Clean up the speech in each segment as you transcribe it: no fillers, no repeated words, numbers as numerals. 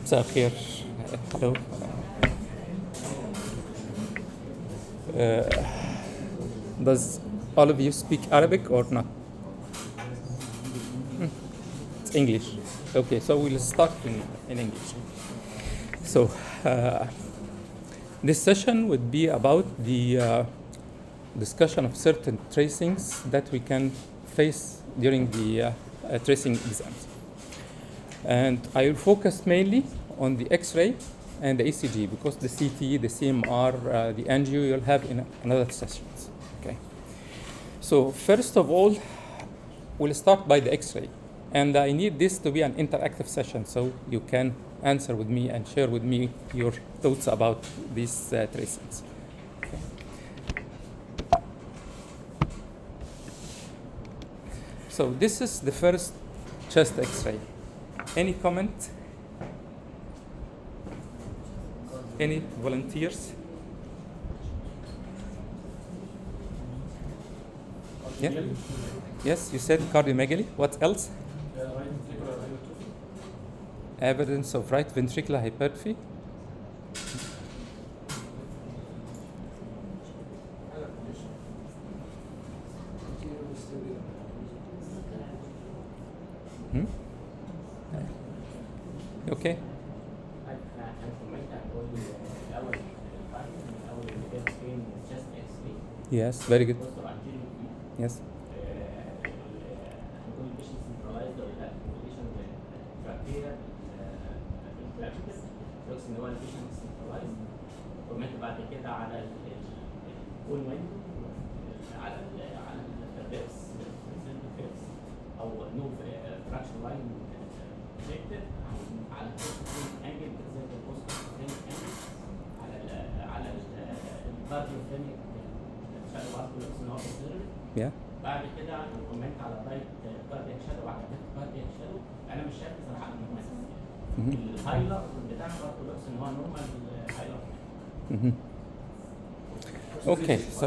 مساء الخير. Hello. Does all of you speak Arabic or not? It's English. Okay, so we'll start in English. So this session would be about the discussion of certain tracings that we can face during the tracing exams. And I will focus mainly on the X-ray and the ECG because the CT, the CMR, the angio you'll have in another sessions. Okay. So first of all, we'll start by the X-ray. And I need this to be an interactive session so you can answer with me and share with me your thoughts about these tracings. Okay. So this is the first chest X-ray. Any comment? Any volunteers? Yeah. Yes, you said cardiomegaly. What else? Evidence of right ventricular hypertrophy. Okay. Yes, very good. Yes. بعد كده على الكون ويندو على الريبس او نو فراكشن لاين كونكتد على انجل زي البوست على الكارديو فينيك شادو باركولوس بعد كده كومنت على رايت كاردياك شادو وعلى ليفت كاردياك شادو. انا مش شايف صراحه الهايلر بتاع باركولوس ان هو نورمال هايلر. Okay, so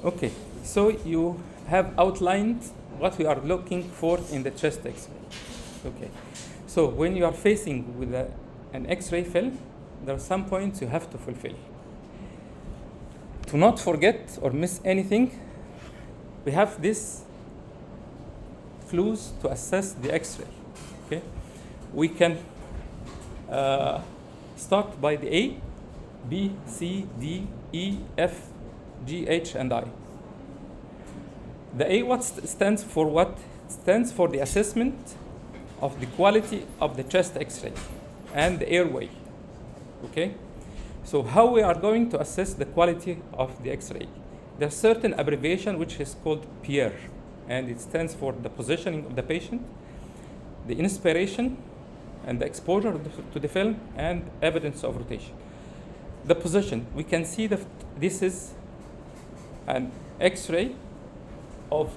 okay, so you have outlined what we are looking for in the chest X-ray. Okay, so when you are facing with an X-ray film, there are some points you have to fulfill. To not forget or miss anything, we have these clues to assess the X-ray. Okay, we can start by the A, B, C, D, E, F, G, H, and I. The A stands for what? Stands for the assessment of the quality of the chest X-ray and the airway. Okay? So how we are going to assess the quality of the X-ray? There's certain abbreviation which is called PIER, and it stands for the positioning of the patient, the inspiration, and the exposure to the film, and evidence of rotation. The position, we can see that this is an X-ray of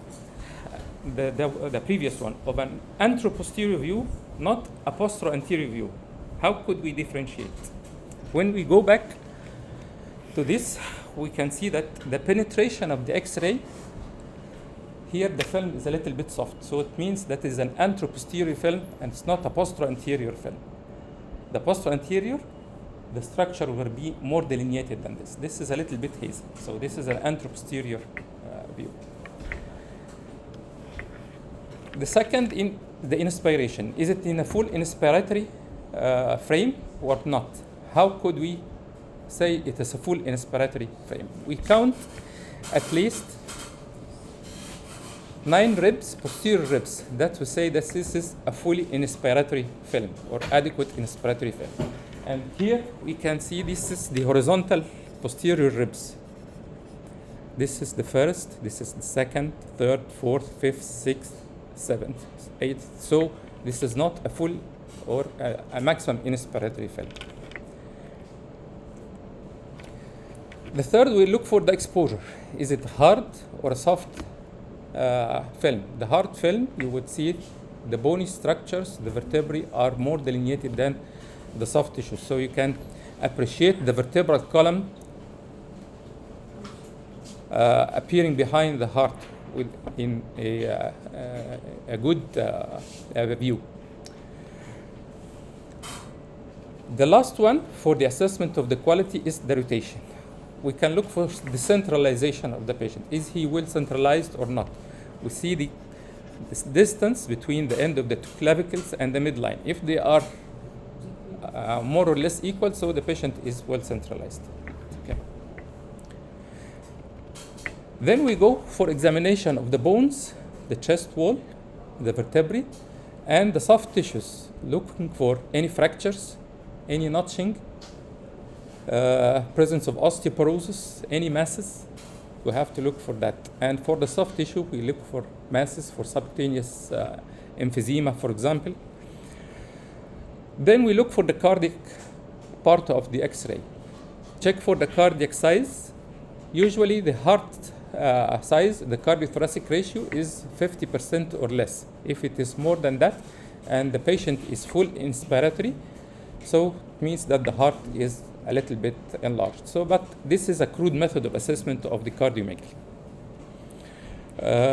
the previous one, of an anteroposterior view, not a posterior-anterior view. How could we differentiate? When we go back to this, we can see that the penetration of the X-ray, here the film is a little bit soft, so it means that is an anteroposterior film and it's not a posterior-anterior film. The posterior-anterior, the structure will be more delineated than this. This is a little bit hazy, so this is an anteroposterior view. The second, in the inspiration, is it in a full inspiratory frame or not? How could we say it is a full inspiratory frame? We count at least 9 ribs, posterior ribs, that we say that this is a fully inspiratory film or adequate inspiratory film. And here we can see this is the horizontal posterior ribs. This is the first, this is the second, third, fourth, fifth, sixth, seventh, eighth. So this is not a full or a maximum inspiratory film. The third, we look for the exposure. Is it hard or a soft film? The hard film, you would see the bony structures, the vertebrae are more delineated than the soft tissue. So you can appreciate the vertebral column appearing behind the heart in a good view. The last one for the assessment of the quality is the rotation. We can look for the centralization of the patient. Is he well centralized or not? We see this distance between the end of the two clavicles and the midline. If they are more or less equal, so the patient is well centralized. Okay. Then we go for examination of the bones, the chest wall, the vertebrae, and the soft tissues, looking for any fractures, any notching, presence of osteoporosis, any masses. We have to look for that. And for the soft tissue, we look for masses, for subcutaneous emphysema, for example. Then we look for the cardiac part of the X-ray. Check for the cardiac size. Usually the heart size, the cardiothoracic ratio is 50% or less. If it is more than that, and the patient is full inspiratory, so it means that the heart is a little bit enlarged. So, but this is a crude method of assessment of the cardiomegaly.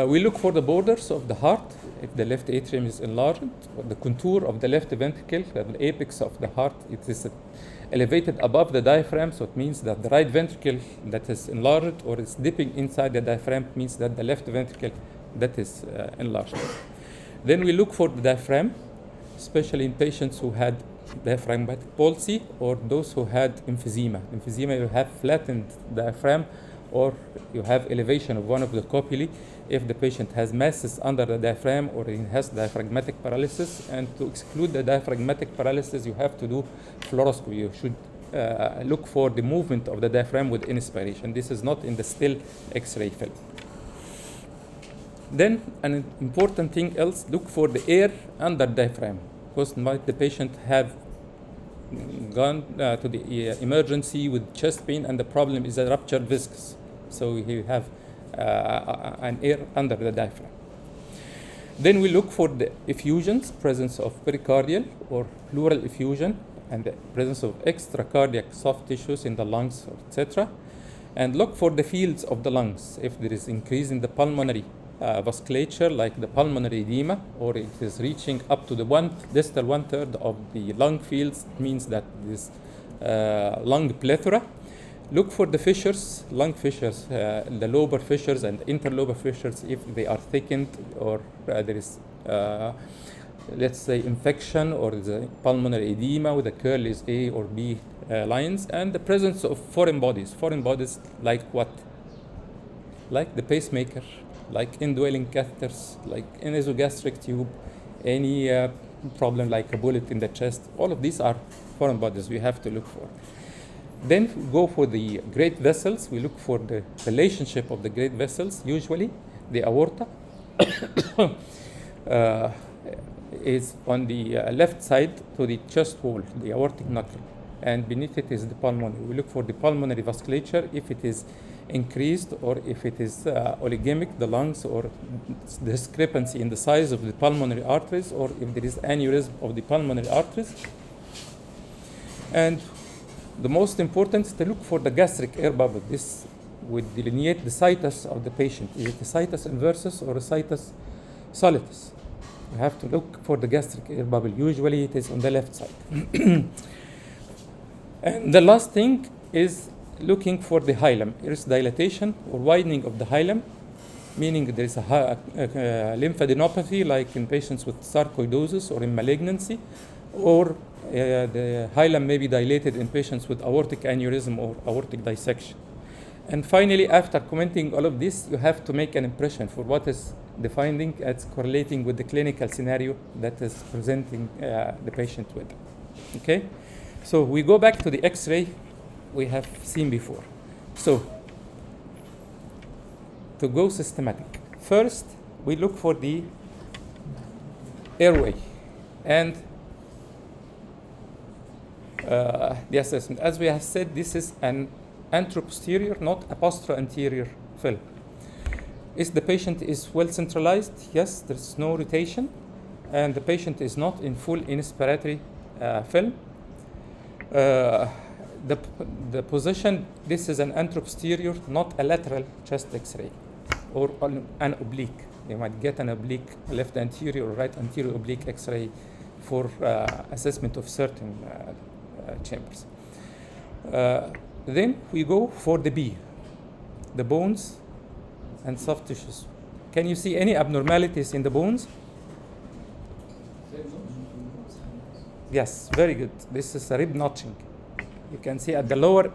We look for the borders of the heart, if the left atrium is enlarged, or the contour of the left ventricle, the apex of the heart, it is elevated above the diaphragm, so it means that the right ventricle that is enlarged or is dipping inside the diaphragm means that the left ventricle that is enlarged. Then we look for the diaphragm, especially in patients who had diaphragmatic palsy or those who had emphysema. Emphysema, you have flattened diaphragm or you have elevation of one of the copulae if the patient has masses under the diaphragm or he has diaphragmatic paralysis. And to exclude the diaphragmatic paralysis, you have to do fluoroscopy. You should look for the movement of the diaphragm with inspiration. This is not in the still X-ray film. Then an important thing else, look for the air under diaphragm, because might the patient have gone to the emergency with chest pain and the problem is a ruptured viscus. So he have an air under the diaphragm. Then we look for the effusions, presence of pericardial or pleural effusion, and the presence of extracardiac soft tissues in the lungs, etc. And look for the fields of the lungs. If there is increase in the pulmonary vasculature, like the pulmonary edema, or it is reaching up to the distal 1/3 of the lung fields, it means that this lung plethora. Look for the fissures, lung fissures, the lobar fissures and interlobar fissures, if they are thickened or there is, let's say, infection or the pulmonary edema with the curl is A or B lines, and the presence of foreign bodies. Foreign bodies like what? Like the pacemaker, like indwelling catheters, like an nasogastric tube, any problem like a bullet in the chest. All of these are foreign bodies we have to look for. Then we go for the great vessels. We look for the relationship of the great vessels. Usually the aorta is on the left side to the chest wall, the aortic knuckle, and beneath it is the pulmonary. We look for the pulmonary vasculature, if it is increased or if it is oligemic, the lungs, or discrepancy in the size of the pulmonary arteries, or if there is aneurysm of the pulmonary arteries. And the most important is to look for the gastric air bubble. This would delineate the situs of the patient. Is it a situs inversus or a situs solitus? You have to look for the gastric air bubble. Usually it is on the left side. And the last thing is looking for the hilum. There is dilatation or widening of the hilum, meaning there is a lymphadenopathy, like in patients with sarcoidosis or in malignancy, or the hilum may be dilated in patients with aortic aneurysm or aortic dissection. And finally, after commenting all of this, you have to make an impression for what is the finding as correlating with the clinical scenario that is presenting the patient with. Okay? So we go back to the X-ray we have seen before. So to go systematic, first we look for the airway and the assessment. As we have said, this is an anteroposterior, not a posterior film. Is the patient is well centralized? Yes, there's no rotation, and the patient is not in full inspiratory film. The position, this is an anteroposterior, not a lateral chest X-ray. or an oblique. You might get an oblique left anterior or right anterior oblique X-ray for assessment of certain chambers. Then we go for the B, the bones and soft tissues. Can you see any abnormalities in the bones? Yes, very good. This is a rib notching. You can see at the lower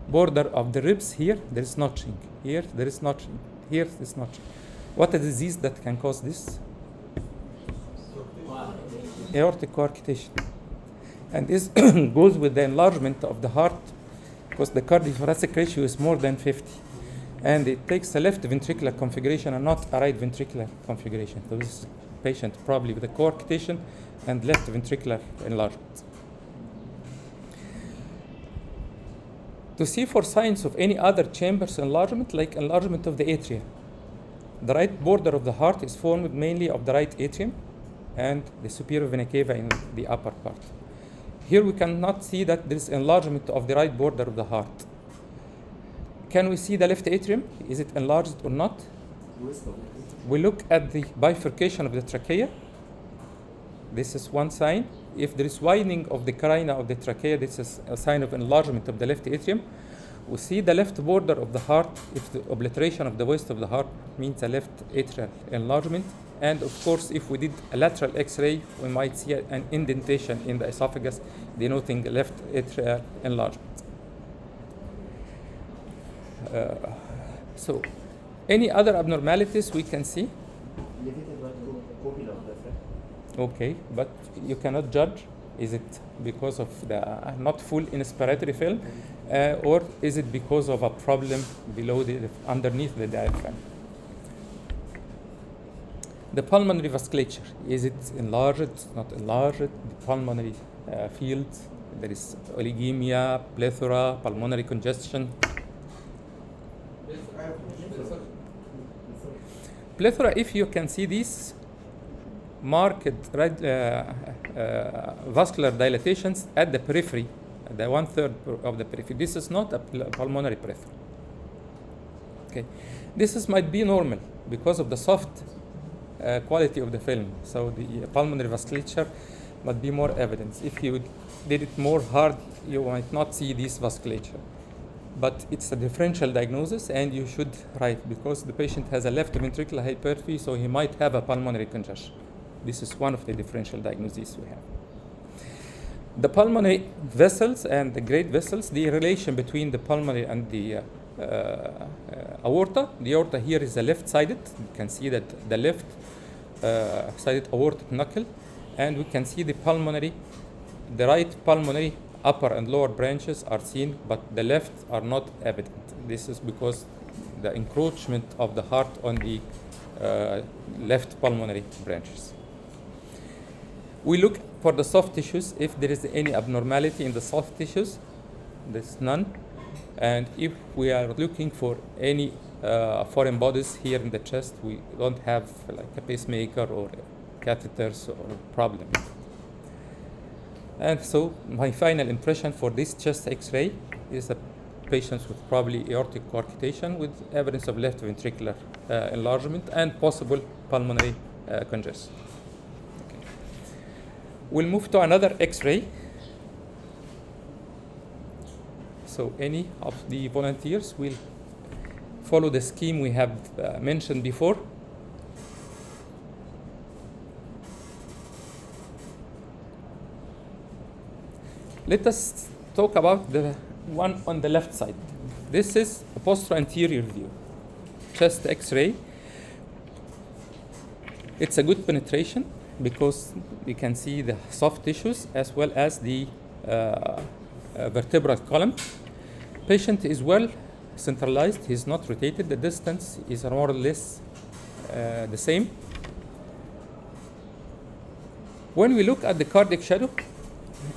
border of the ribs here, there is notching. Here, there is notching. Here, there is notching. What a disease that can cause this? Aortic coarctation. And this goes with the enlargement of the heart because the cardiothoracic ratio is more than 50. And it takes a left ventricular configuration and not a right ventricular configuration. So this patient probably with a coarctation and left ventricular enlargement. To see for signs of any other chambers enlargement, like enlargement of the atria. The right border of the heart is formed mainly of the right atrium and the superior vena cava in the upper part. Here we cannot see that there is enlargement of the right border of the heart. Can we see the left atrium? Is it enlarged or not? We look at the bifurcation of the trachea. This is one sign. If there is widening of the carina of the trachea, this is a sign of enlargement of the left atrium. We see the left border of the heart. If the obliteration of the waist of the heart means a left atrial enlargement. And of course, if we did a lateral X-ray, we might see an indentation in the esophagus denoting left atrial enlargement. So, any other abnormalities we can see? Okay, but you cannot judge. Is it because of the not full inspiratory film, or is it because of a problem below underneath the diaphragm? The pulmonary vasculature, is it enlarged, not enlarged? The pulmonary field, there is oligemia, plethora, pulmonary congestion. Plethora, if you can see these marked vascular dilatations at the periphery, the 1/3 of the periphery. This is not a pulmonary plethora. Okay, this might be normal because of the soft quality of the film. So the pulmonary vasculature might be more evidence. If you did it more hard, you might not see this vasculature. But it's a differential diagnosis, and you should write because the patient has a left ventricular hypertrophy, so he might have a pulmonary congestion. This is one of the differential diagnoses we have. The pulmonary vessels and the great vessels, the relation between the pulmonary and the aorta. The aorta here is the left-sided. You can see that the left-sided aortic knuckle, and we can see the pulmonary, the right pulmonary upper and lower branches are seen, but the left are not evident. This is because the encroachment of the heart on the left pulmonary branches. We look for the soft tissues. If there is any abnormality in the soft tissues, there's none. And if we are looking for any foreign bodies here in the chest, we don't have like a pacemaker or catheters or problem. And so my final impression for this chest X-ray is a patient with probably aortic coarctation with evidence of left ventricular enlargement and possible pulmonary congestion. Okay. We'll move to another X-ray. So any of the volunteers will follow the scheme we have mentioned before. Let us talk about the one on the left side. This is a posterior view, chest X-ray. It's a good penetration because you can see the soft tissues as well as the vertebral column. Patient is well centralized. He's not rotated. The distance is more or less the same. When we look at the cardiac shadow,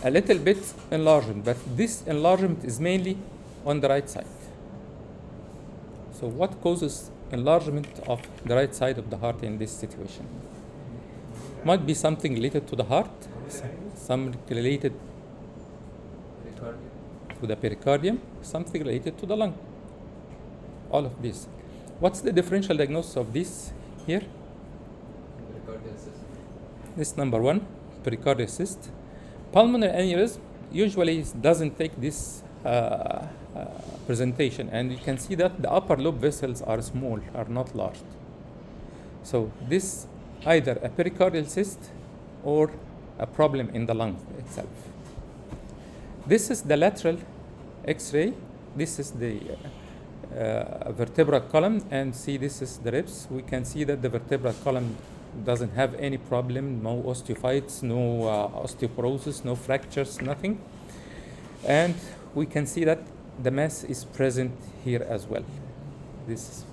a little bit enlargement, but this enlargement is mainly on the right side. So what causes enlargement of the right side of the heart in this situation? Might be something related to the heart, some related to the pericardium, something related to the lung. All of this. What's the differential diagnosis of this here? Pericardial cyst. This number 1, pericardial cyst. Pulmonary aneurysm usually doesn't take this presentation, and you can see that the upper lobe vessels are small, are not large. So this either a pericardial cyst or a problem in the lung itself. This is the lateral X-ray. This is the vertebral column, and see this is the ribs. We can see that the vertebral column doesn't have any problem, no osteophytes, no osteoporosis, no fractures, nothing. And we can see that the mass is present here as well. This is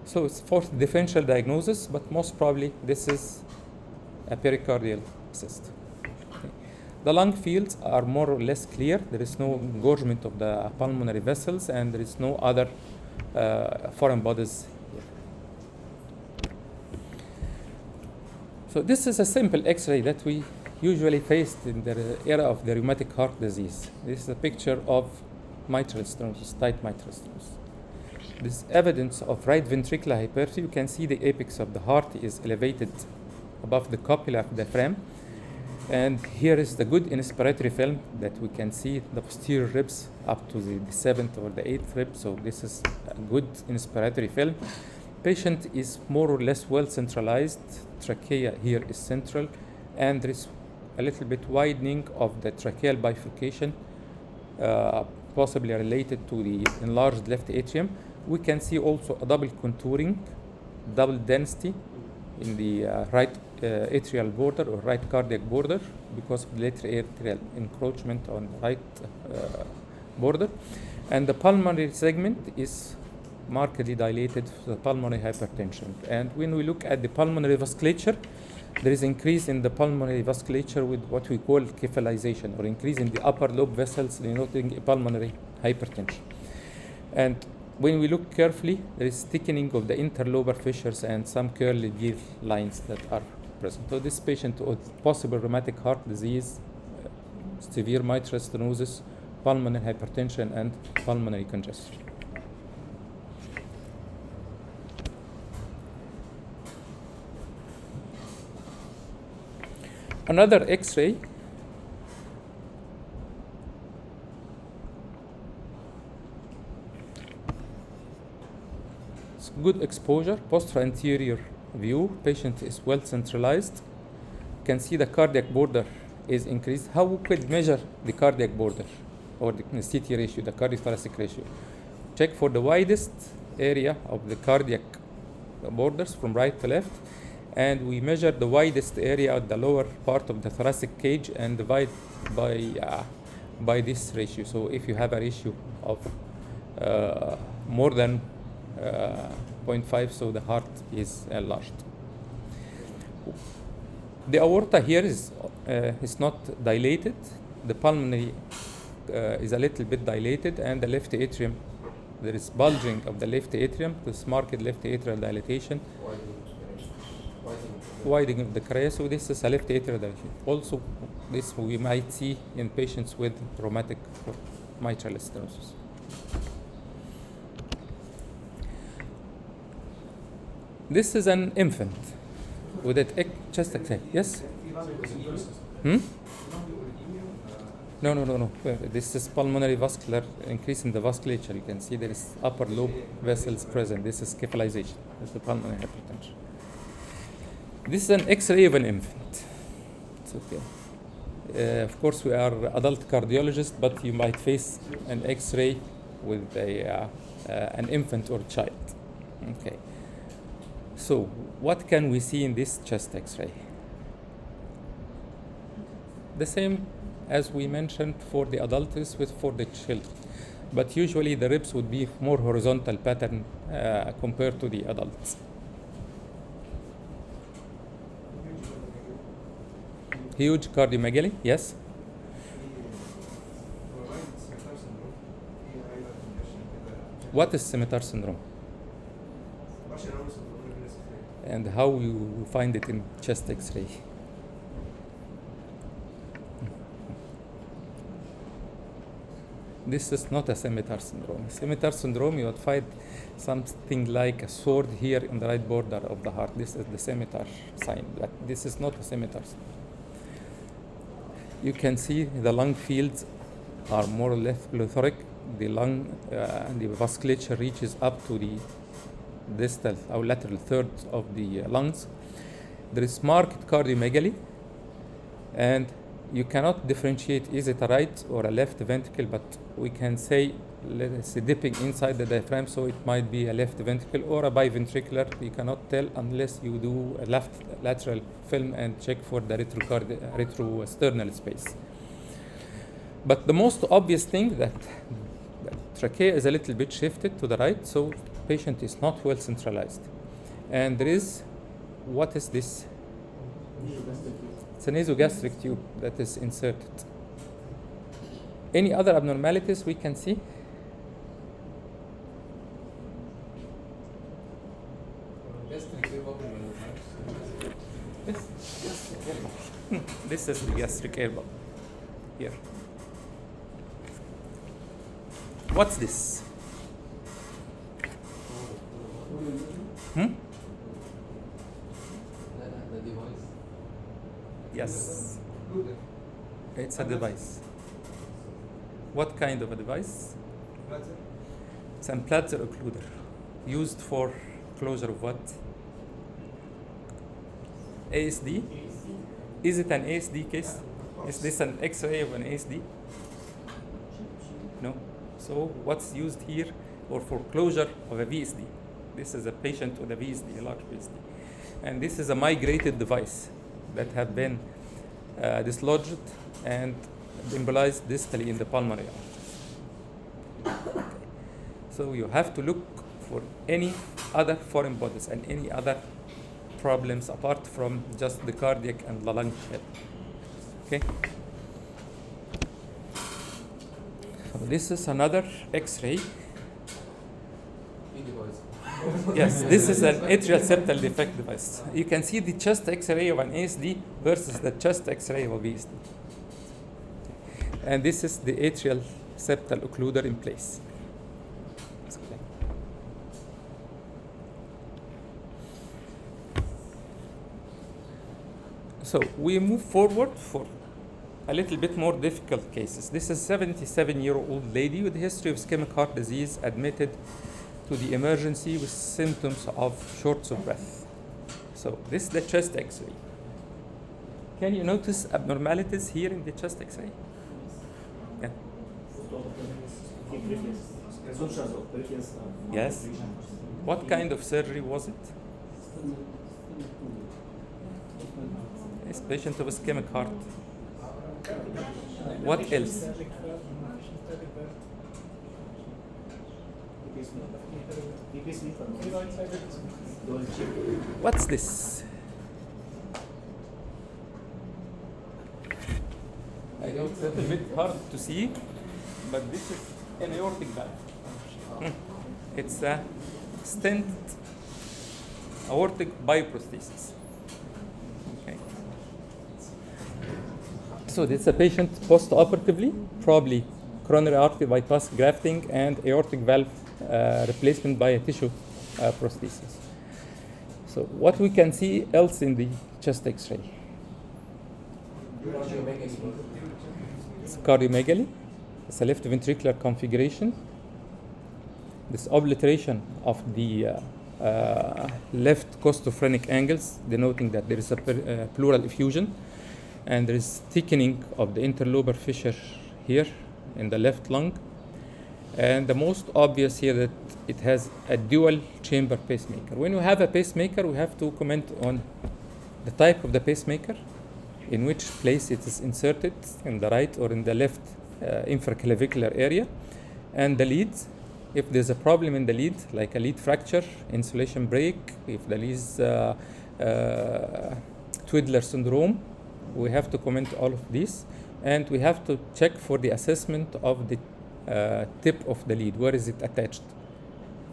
so it's for differential diagnosis, but most probably this is a pericardial cyst. Okay. The lung fields are more or less clear. There is no engorgement of the pulmonary vessels, and there is no other foreign bodies here. So this is a simple X-ray that we usually faced in the era of the rheumatic heart disease. This is a picture of mitral stenosis, tight mitral stenosis. This evidence of right ventricular hypertrophy. You can see the apex of the heart is elevated above the copula of the diaphragm. And here is the good inspiratory film that we can see the posterior ribs up to the 7th or the 8th rib. So this is a good inspiratory film. Patient is more or less well centralized. Trachea here is central, and there is a little bit widening of the tracheal bifurcation, possibly related to the enlarged left atrium. We can see also a double contouring, double density in the right atrial border or right cardiac border because of the lateral atrial encroachment on the right border. And the pulmonary segment is markedly dilated for the pulmonary hypertension. And when we look at the pulmonary vasculature, there is increase in the pulmonary vasculature with what we call cephalization, or increase in the upper lobe vessels denoting pulmonary hypertension. And when we look carefully, there is thickening of the interlobar fissures and some curly gear lines that are present. So this patient with possible rheumatic heart disease, severe mitral stenosis, pulmonary hypertension, and pulmonary congestion. Another X-ray good exposure, posterior view. Patient is well centralized. You can see the cardiac border is increased. How we could measure the cardiac border or the CT ratio, the cardiothoracic ratio? Check for the widest area of the cardiac borders from right to left, and we measure the widest area at the lower part of the thoracic cage and divide by this ratio. So if you have a ratio of more than 0.5, so the heart is enlarged. The aorta here is not dilated. The pulmonary is a little bit dilated, and the left atrium, there is bulging of the left atrium, this marked left atrial dilatation, widening of the crest. So this is a left atrial dilation. Also, this we might see in patients with rheumatic mitral stenosis. This is an infant with a chest X-ray. Yes? No. This is pulmonary vascular increase in the vasculature. You can see there is upper lobe vessels present. This is cephalization. That's the pulmonary hypertension. This is an X-ray of an infant. It's okay. Of course, we are adult cardiologists, but you might face an X-ray with an infant or child. Okay. So, what can we see in this chest X-ray? The same as we mentioned for the adults with for the children, but usually the ribs would be more horizontal pattern compared to the adults. Huge cardiomegaly, yes. What is scimitar syndrome? And how you find it in chest X-ray? This is not a scimitar syndrome. Scimitar syndrome, you would find something like a sword here in the right border of the heart. This is the scimitar sign, but this is not a scimitar syndrome. You can see the lung fields are more or less plethoric. The lung, the vasculature reaches up to the distal or lateral third of the lungs. There is marked cardiomegaly, and you cannot differentiate is it a right or a left ventricle, but we can say, let's say, dipping inside the diaphragm, so it might be a left ventricle or a biventricular. You cannot tell unless you do a left lateral film and check for the retrosternal space. But the most obvious thing that the trachea is a little bit shifted to the right, so the patient is not well centralized. And there is, what is this? It's a nasogastric tube that is inserted. Any other abnormalities we can see? This is the gastric air bubble here. What's this? The device. Yes, it's a device. What kind of a device? It's an implanted occluder used for closure of what? ASD? Is it an ASD case? Is this an X-ray of an ASD? No. So what's used here or for closure of a VSD? This is a patient with a VSD, a large VSD. And this is a migrated device that have been dislodged and embolized distally in the pulmonary arteries. So you have to look for any other foreign bodies and any other problems apart from just the cardiac and the lung shell. Okay. So this is another X-ray. Yes, this is an atrial septal defect device. You can see the chest X-ray of an ASD versus the chest X-ray of a VSD. And this is the atrial septal occluder in place. So we move forward for a little bit more difficult cases. This is a 77-year-old lady with a history of ischemic heart disease admitted to the emergency with symptoms of shortness of breath. So this is the chest X-ray. Can you notice abnormalities here in the chest X-ray? Yeah. Yes. What kind of surgery was it? This patient with ischemic heart. What else? What's this? I know it's a little bit hard to see, but this is an aortic valve. It's a stent aortic bioprosthesis. Okay. So this is a patient post-operatively, probably coronary artery bypass grafting and aortic valve replacement by a tissue prosthesis. So what we can see else in the chest X-ray? It's cardiomegaly. It's a left ventricular configuration. This obliteration of the left costophrenic angles, denoting that there is a pleural effusion, and there is thickening of the interlobar fissure here in the left lung. And the most obvious here that it has a dual chamber pacemaker. When you have a pacemaker, we have to comment on the type of the pacemaker, in which place it is inserted, in the right or in the left infraclavicular area, and the lead. If there's a problem in the lead, like a lead fracture, insulation break, if the lead is Twiddler syndrome, we have to comment all of these, and we have to check for the assessment of the tip of the lead. Where is it attached?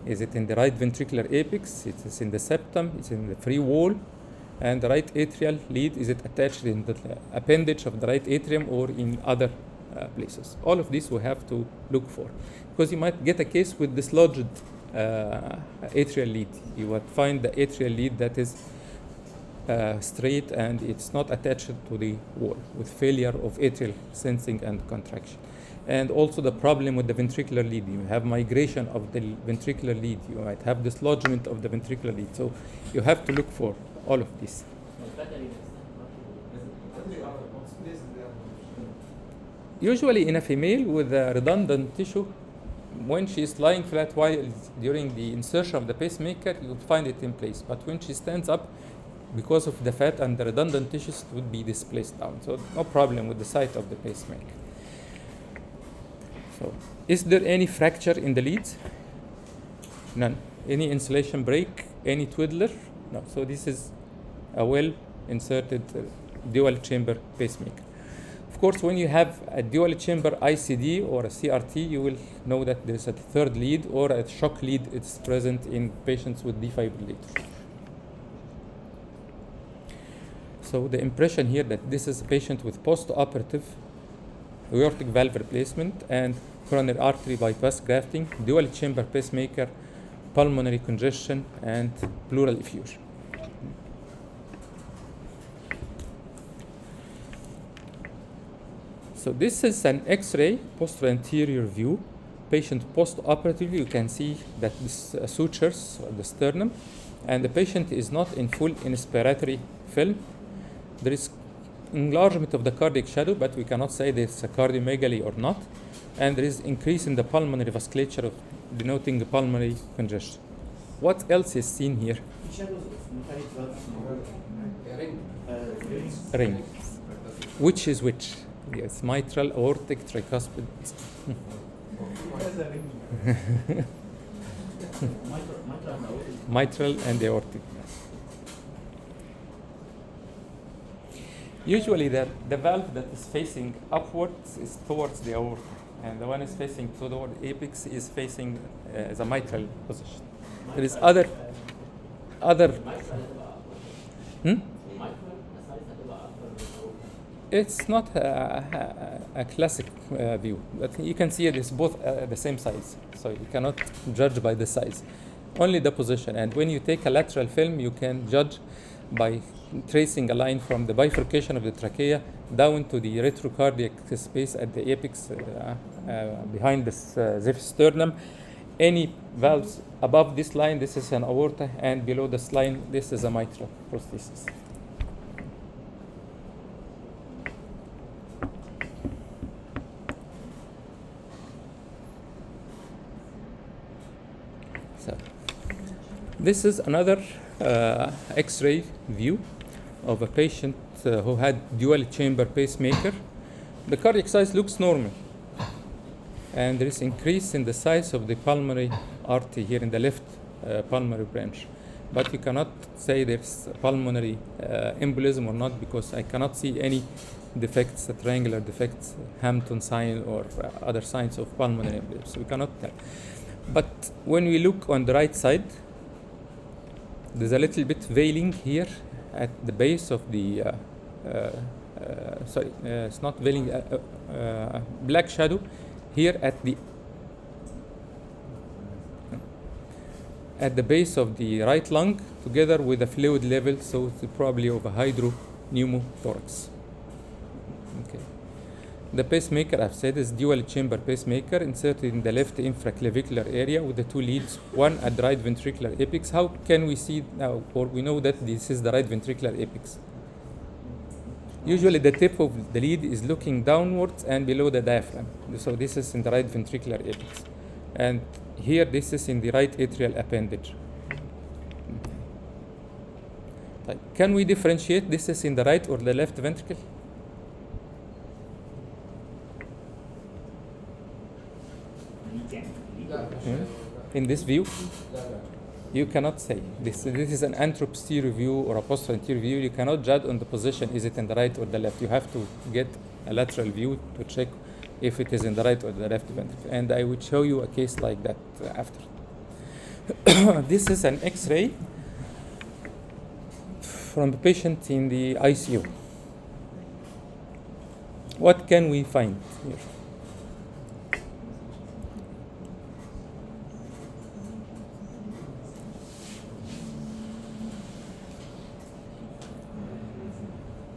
Is it in the right ventricular apex? It is in the septum? It's in the free wall? And the right atrial lead, is it attached in the appendage of the right atrium or in other places. All of this we have to look for, because you might get a case with dislodged atrial lead. You would find the atrial lead that is straight and it's not attached to the wall, with failure of atrial sensing and contraction. And also the problem with the ventricular lead. You have migration of the ventricular lead. You might have dislodgement of the ventricular lead. So you have to look for all of this. Usually in a female with a redundant tissue, when she is lying flat while during the insertion of the pacemaker, you would find it in place. But when she stands up, because of the fat and the redundant tissues, it would be displaced down. So no problem with the site of the pacemaker. So, is there any fracture in the leads? None. Any insulation break? Any twiddler? No. So this is a well-inserted dual chamber pacemaker. Of course, when you have a dual chamber ICD or a CRT, you will know that there is a third lead or a shock lead. It's present in patients with defibrillator. So the impression here that this is a patient with post-operative aortic valve replacement and coronary artery bypass grafting, dual chamber pacemaker, pulmonary congestion, and pleural effusion. So this is an X-ray posterior view. Patient post-operatively, you can see that this sutures the sternum, and the patient is not in full inspiratory film. There is enlargement of the cardiac shadow, but we cannot say there's a cardiomegaly or not. And there is increase in the pulmonary vasculature, denoting the pulmonary congestion. What else is seen here? Ring. Which is which? Yes, mitral, aortic, tricuspid. Mitral and aortic. Usually the valve that is facing upwards is towards the aorta, and the one is facing toward the apex is facing the mitral position. There is other. It's not a classic view, but you can see it is both the same size, so you cannot judge by the size, only the position. And when you take a lateral film, you can judge by tracing a line from the bifurcation of the trachea down to the retrocardiac space at the apex behind this sternum. Any valves above this line, this is an aorta, and below this line, this is a mitral prosthesis. So, this is another X-ray view of a patient who had dual chamber pacemaker. The cardiac size looks normal, and there is increase in the size of the pulmonary artery here in the left pulmonary branch. But you cannot say there's pulmonary embolism or not, because I cannot see any defects, triangular defects, Hampton sign, or other signs of pulmonary embolism. So we cannot tell. But when we look on the right side, there's a little bit veiling here at the base of the, it's not veiling, black shadow here at the base of the right lung, together with a fluid level, so it's probably of a hydropneumothorax. Okay. The pacemaker, I've said, is dual chamber pacemaker inserted in the left infraclavicular area with the two leads, one at the right ventricular apex. How can we see now, or we know that this is the right ventricular apex? Usually the tip of the lead is looking downwards and below the diaphragm. So this is in the right ventricular apex. And here this is in the right atrial appendage. Can we differentiate this is in the right or the left ventricle? In this view, you cannot say. This is an anteroposterior view or a posterior view. You cannot judge on the position, is it in the right or the left. You have to get a lateral view to check if it is in the right or the left ventricle. And I will show you a case like that after. This is an X-ray from the patient in the ICU. What can we find here?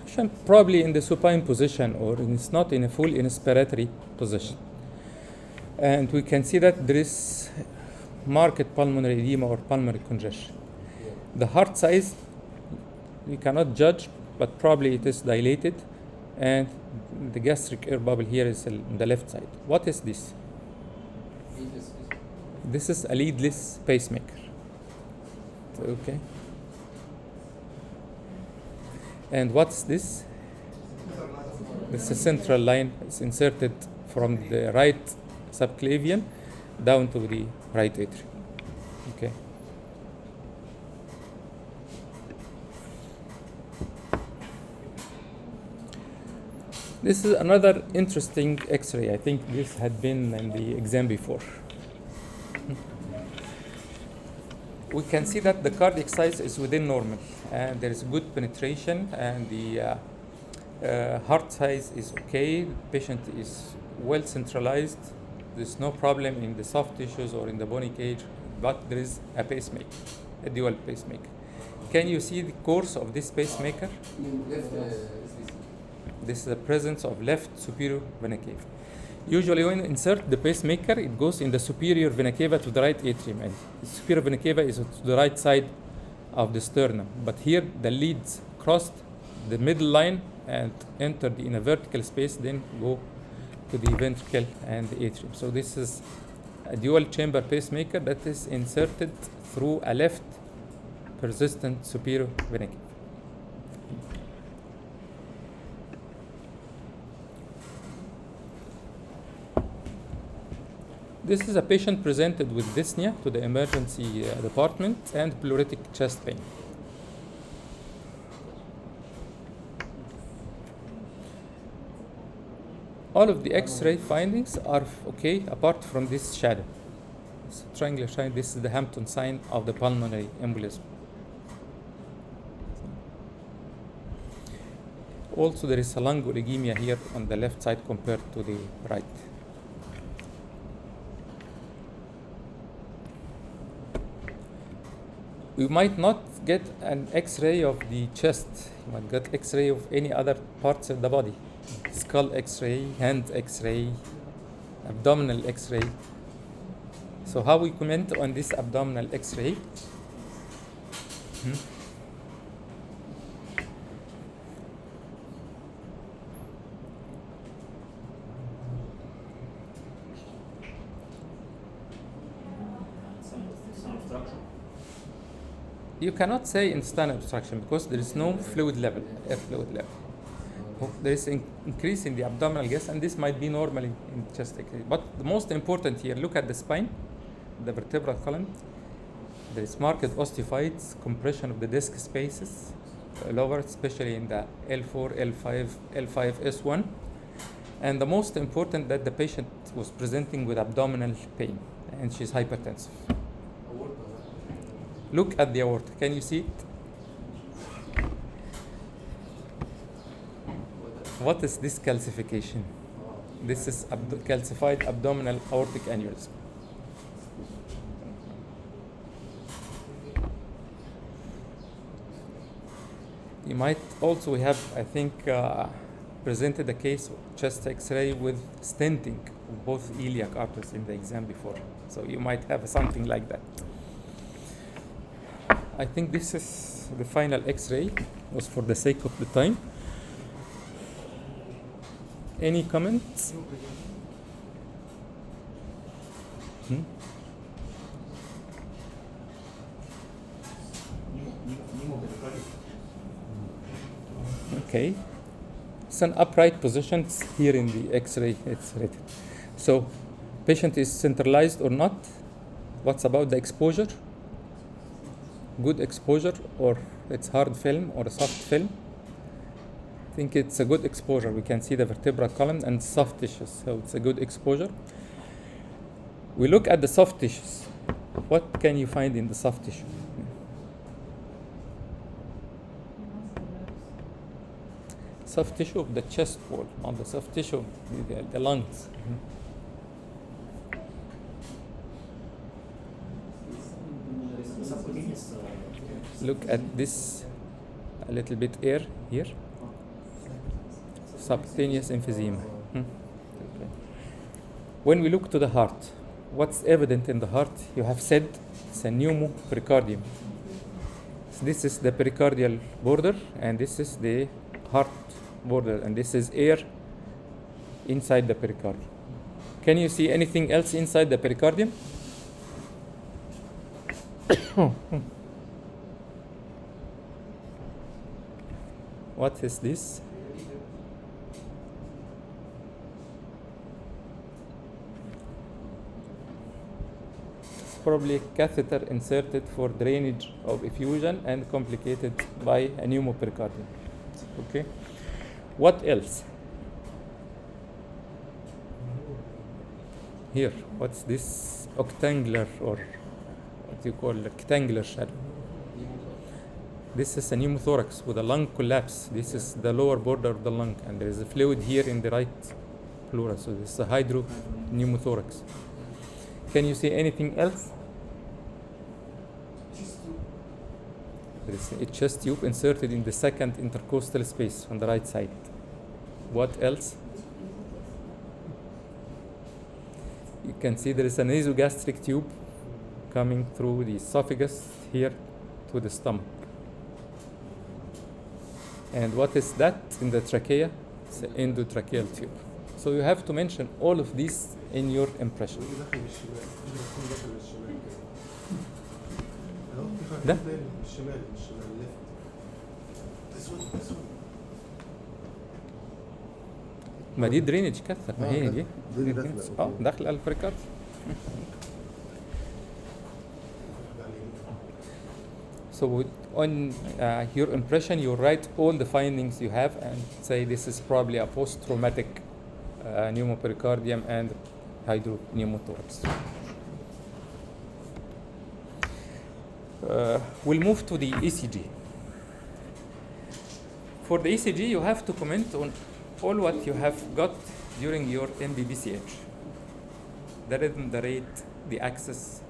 Patient probably in the supine position, or it's not in a full inspiratory position. And we can see that there is marked pulmonary edema or pulmonary congestion. The heart size, we cannot judge, but probably it is dilated, and the gastric air bubble here is on the left side. What is this? This is a leadless pacemaker. Okay. And what's this? This is a central line. It's inserted from the right subclavian down to the right atrium. Okay. This is another interesting X-ray. I think this had been in the exam before. We can see that the cardiac size is within normal, and there is good penetration, and the heart size is okay. The patient is well centralized. There's no problem in the soft tissues or in the bony cage, but there is a pacemaker, a dual pacemaker. Can you see the course of this pacemaker? This is the presence of left superior vena cava. Usually when you insert the pacemaker, it goes in the superior vena cava to the right atrium, and the superior vena cava is to the right side of the sternum. But here the leads crossed the middle line and entered in a vertical space, then go to the ventricle and the atrium. So this is a dual chamber pacemaker that is inserted through a left persistent superior vena cava. This is a patient presented with dyspnea to the emergency department and pleuritic chest pain. All of the X-ray findings are okay, apart from this shadow. This triangular shadow, this is the Hampton sign of the pulmonary embolism. Also, there is a lung oligemia here on the left side compared to the right. You might not get an X-ray of the chest. You might get X-ray of any other parts of the body. Skull X-ray, hand X-ray, abdominal X-ray. So how we comment on this abdominal X-ray? You cannot say intestinal obstruction because there is no fluid level, air fluid level. There is an increase in the abdominal gas, and this might be normal in chest X-ray. But the most important here, look at the spine, the vertebral column. There is marked osteophytes, compression of the disc spaces, lower, especially in the L4, L5, L5S1. And the most important, that the patient was presenting with abdominal pain, and she's hypertensive. Look at the aorta. Can you see it? What is this calcification? This is calcified abdominal aortic aneurysm. You might also have, I think, presented a case of chest X-ray with stenting of both iliac arteries in the exam before. So you might have something like that. I think this is the final X-ray, was for the sake of the time. Any comments? Okay. It's an upright position. It's here in the X-ray. It's written. So, patient is centralized or not? What's about the exposure? Good exposure, or it's hard film or a soft film? I think it's a good exposure. We can see the vertebral column and soft tissues, so it's a good exposure. We look at the soft tissues. What can you find in the soft tissue? soft tissue of the chest wall, not the soft tissue of the lungs. Look at this, a little bit air here. Subcutaneous emphysema. Okay. When we look to the heart, what's evident in the heart? You have said it's a pneumopericardium. So this is the pericardial border, and this is the heart border, and this is air inside the pericardium. Can you see anything else inside the pericardium? What is this? It's probably a catheter inserted for drainage of effusion and complicated by a pneumopericardium. Okay. What else? Here, what's this octangular, or what do you call rectangular shadow? This is a pneumothorax with a lung collapse. This is the lower border of the lung, and there is a fluid here in the right pleura. So this is a hydropneumothorax. Can you see anything else? There is a chest tube inserted in the second intercostal space on the right side. What else? You can see there is a nasogastric tube coming through the esophagus here to the stomach. And what is that in the trachea? It's an endotracheal tube. So you have to mention all of these in your impression. ده ما دي درينج كثر، ما هي دي داخل البريكارد. So on your impression, you write all the findings you have and say this is probably a post-traumatic pneumopericardium and hydropneumothorax. We'll move to the ECG. For the ECG, you have to comment on all what you have got during your MBBCH. The rhythm, the rate, the axis,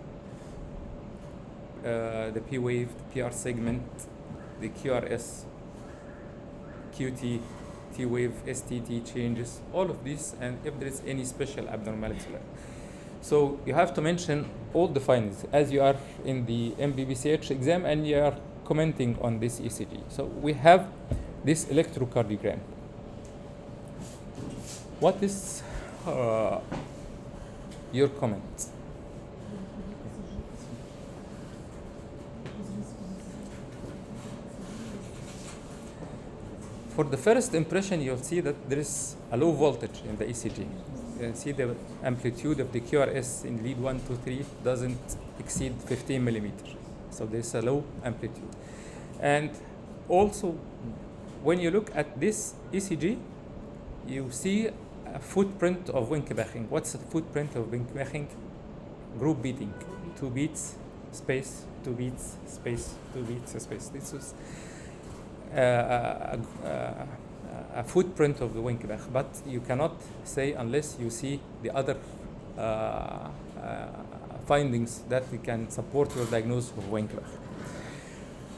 the P wave, the PR segment, the QRS, QT, T wave, STT changes, all of these, and if there is any special abnormality. So you have to mention all the findings as you are in the MBBCH exam and you are commenting on this ECG. So we have this electrocardiogram. What is your comment? For the first impression, you'll see that there is a low voltage in the ECG. You can see the amplitude of the QRS in lead 1, 2, 3 doesn't exceed 15 millimeters. So there's a low amplitude. And also, when you look at this ECG, you see a footprint of Winkelbaching. What's the footprint of Winkelbaching? Group beating. 2 beats, space, 2 beats, space, 2 beats, space. This is a footprint of the Winkelbach, but you cannot say unless you see the other findings that you can support your diagnosis of Winkelbach.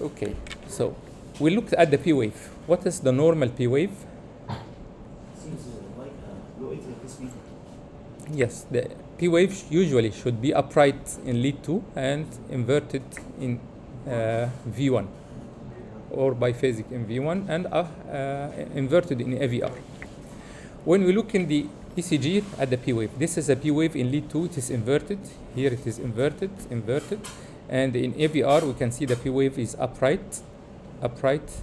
Okay, so we looked at the P wave. What is the normal P wave? Seems like a low atrial pacemaker. Yes, the P wave usually should be upright in lead 2 and inverted in V1, or biphasic in V1 and inverted in AVR. When we look in the ECG at the P wave, this is a P wave in lead 2, it is inverted. Here it is inverted, inverted. And in AVR, we can see the P wave is upright, upright,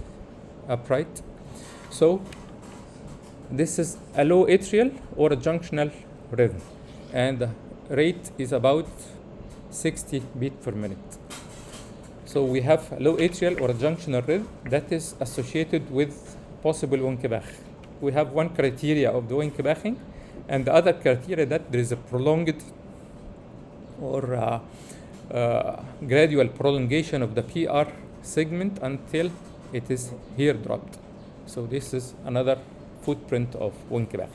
upright. So this is a low atrial or a junctional rhythm. And the rate is about 60 beats per minute. So we have a low atrial or a junctional rhythm that is associated with possible Winkelbach. We have one criteria of the Winkelbaching, and the other criteria that there is a prolonged or gradual prolongation of the PR segment until it is here dropped. So this is another footprint of Wenckebach.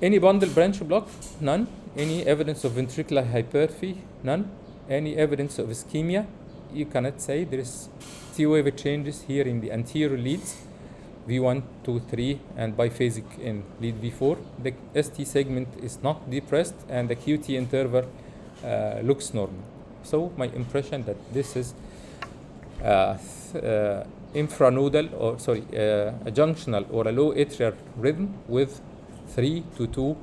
Any bundle branch block? None. Any evidence of ventricular hypertrophy? None. Any evidence of ischemia? You cannot say. There is T-wave changes here in the anterior leads, V1, 2, 3, and biphasic in lead V4. The ST segment is not depressed, and the QT interval looks normal. So my impression that this is infranodal, or a junctional or a low atrial rhythm with 3 to 2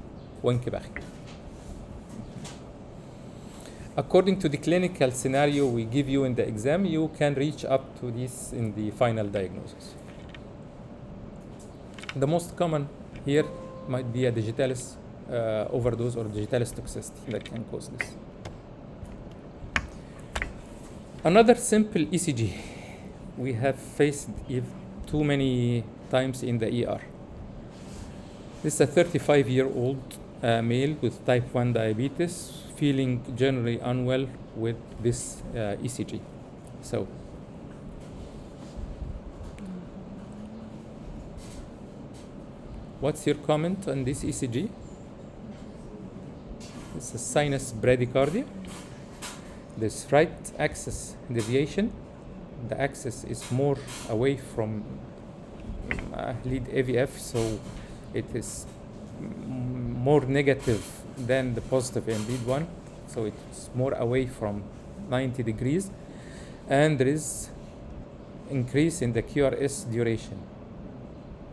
Wenckebach. According to the clinical scenario we give you in the exam, you can reach up to this in the final diagnosis. The most common here might be a digitalis overdose or digitalis toxicity that can cause this. Another simple ECG we have faced too many times in the ER. This is a 35-year-old male with type 1 diabetes, feeling generally unwell with this ECG. So, what's your comment on this ECG? It's a sinus bradycardia. This right axis deviation, the axis is more away from lead AVF, so it is more negative than the positive in lead 1, so it's more away from 90 degrees, and there is increase in the QRS duration,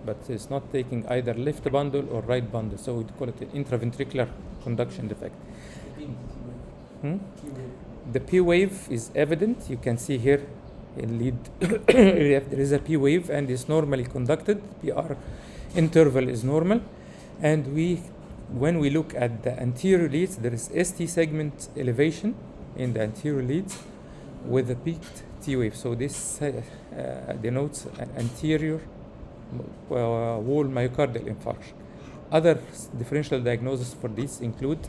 but it's not taking either left bundle or right bundle, so we call it an intraventricular conduction defect. The P wave is evident. You can see here in lead AVF there is a P wave and is normally conducted. PR interval is normal, and when we look at the anterior leads, there is ST segment elevation in the anterior leads with a peaked T wave. So this denotes an anterior wall myocardial infarction. Other differential diagnoses for this include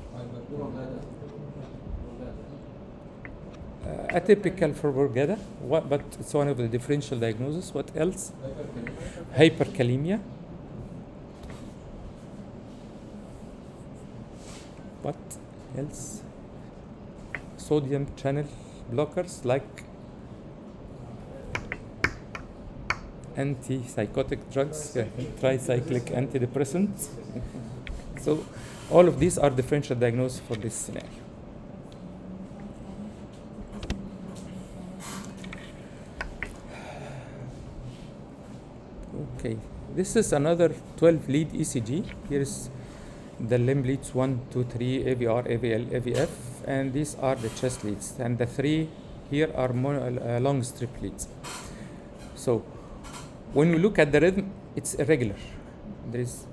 atypical for Brugada, but it's one of the differential diagnoses. What else? Hyperkalemia. What else? Sodium channel blockers like antipsychotic drugs, tricyclic antidepressants. So all of these are differential diagnoses for this scenario. Okay, this is another 12 lead ECG. Here is the limb leads 1, 2, 3, AVR, AVL, AVF, and these are the chest leads. And the 3 here are long strip leads. So when we look at the rhythm, it's irregular. There is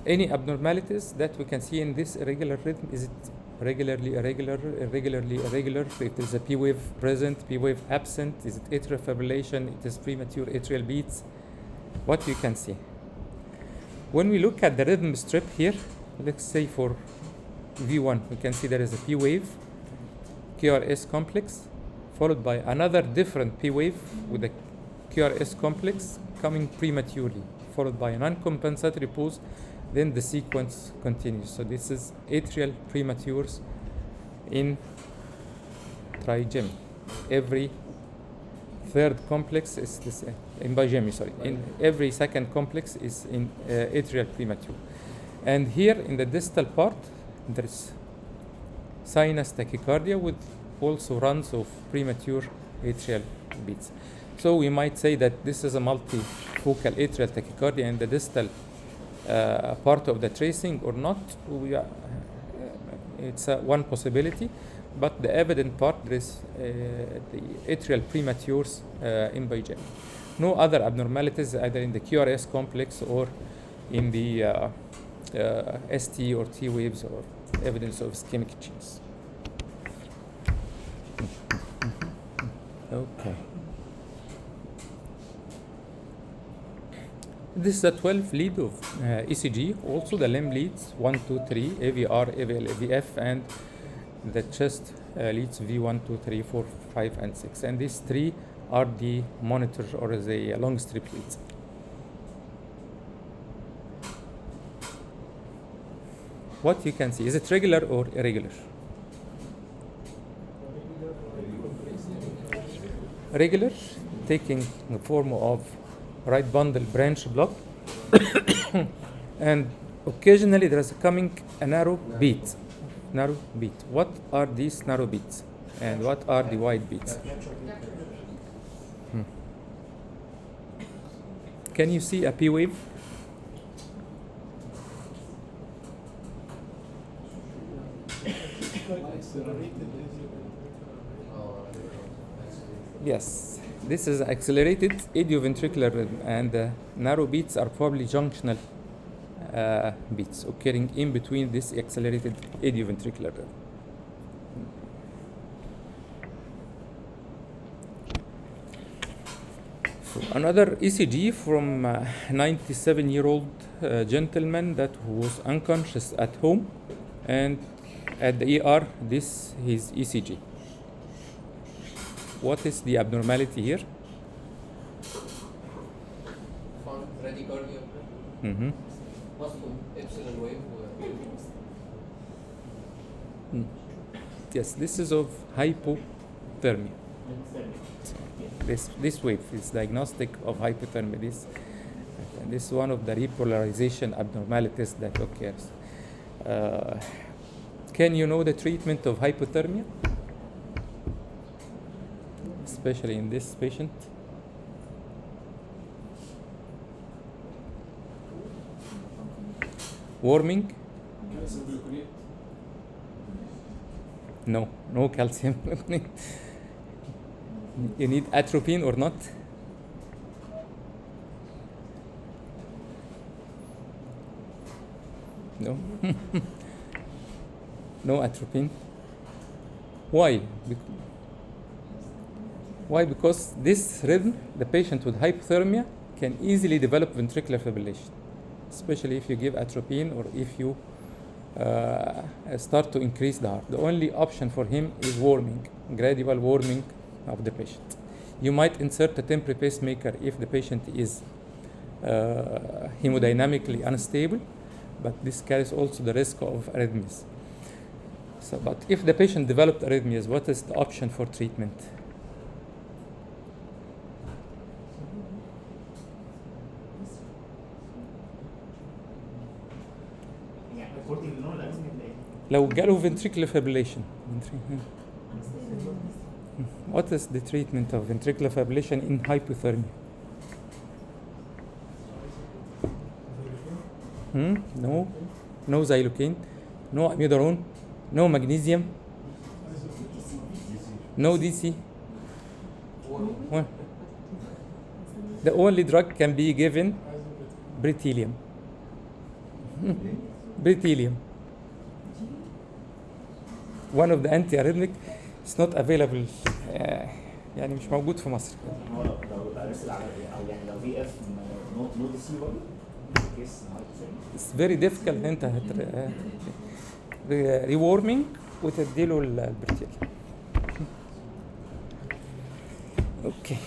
any abnormalities that we can see in this irregular rhythm. Is it regularly irregular, irregularly irregular? If there's a P wave present, P wave absent, is it atrial fibrillation? It is premature atrial beats. What you can see. When we look at the rhythm strip here, let's say for V1, we can see there is a P wave, QRS complex, followed by another different P wave with a QRS complex coming prematurely, followed by an uncompensatory pause, then the sequence continues. So this is atrial prematures in trigemy. Every third complex is this, in bigemy, sorry. In every second complex is in atrial premature. And here in the distal part, there is sinus tachycardia with also runs of premature atrial beats. So we might say that this is a multifocal atrial tachycardia in the distal part of the tracing or not. It's one possibility, but the evident part there is the atrial prematures in bigemy. No other abnormalities either in the QRS complex or in the ST or T waves or evidence of ischemic change. Okay. This is a 12 lead of ECG. Also the limb leads 1, 2, 3, AVR, AVL, AVF, and the chest leads V1, 2, 3, 4, 5, and 6. And these 3 are the monitor or the long strip leads. What you can see, is it regular or irregular? Regular, taking the form of right bundle branch block, and occasionally there is coming a narrow beat. Narrow beat. What are these narrow beats? And what are the wide beats? Can you see a P wave? Yes, this is accelerated idioventricular rhythm, and narrow beats are probably junctional beats occurring in between this accelerated idioventricular rhythm. So another ECG from a 97-year-old gentleman that was unconscious at home, and at the ER, this is ECG. What is the abnormality here? Bradycardia. Mm-hmm. Epsilon wave. Yes, this is of hypothermia. This wave is diagnostic of hypothermia. This is one of the repolarization abnormalities that occurs. Can you know the treatment of hypothermia? Especially in this patient. Warming? No calcium gluconate. You need atropine or not? No. No atropine. Why? Why? Because this rhythm, the patient with hypothermia can easily develop ventricular fibrillation, especially if you give atropine or if you start to increase the heart. The only option for him is warming, gradual warming of the patient. You might insert a temporary pacemaker if the patient is hemodynamically unstable, but this carries also the risk of arrhythmias. So, but if the patient developed arrhythmias, what is the option for treatment? لو جاله ventricular fibrillation. What is the treatment of ventricular fibrillation in hypothermia? No xylocaine, no amiodarone, no magnesium, no DC. Well, the only drug can be given breathelium. Breathelium. One of the anti-arrhythmic is not available. يعني مش موجود في مصر. هو لو ارسل على او يعني لو في اف نو دي سي برضه كيس It's very difficult ان انت rewarming وتديله البرتيل. Okay.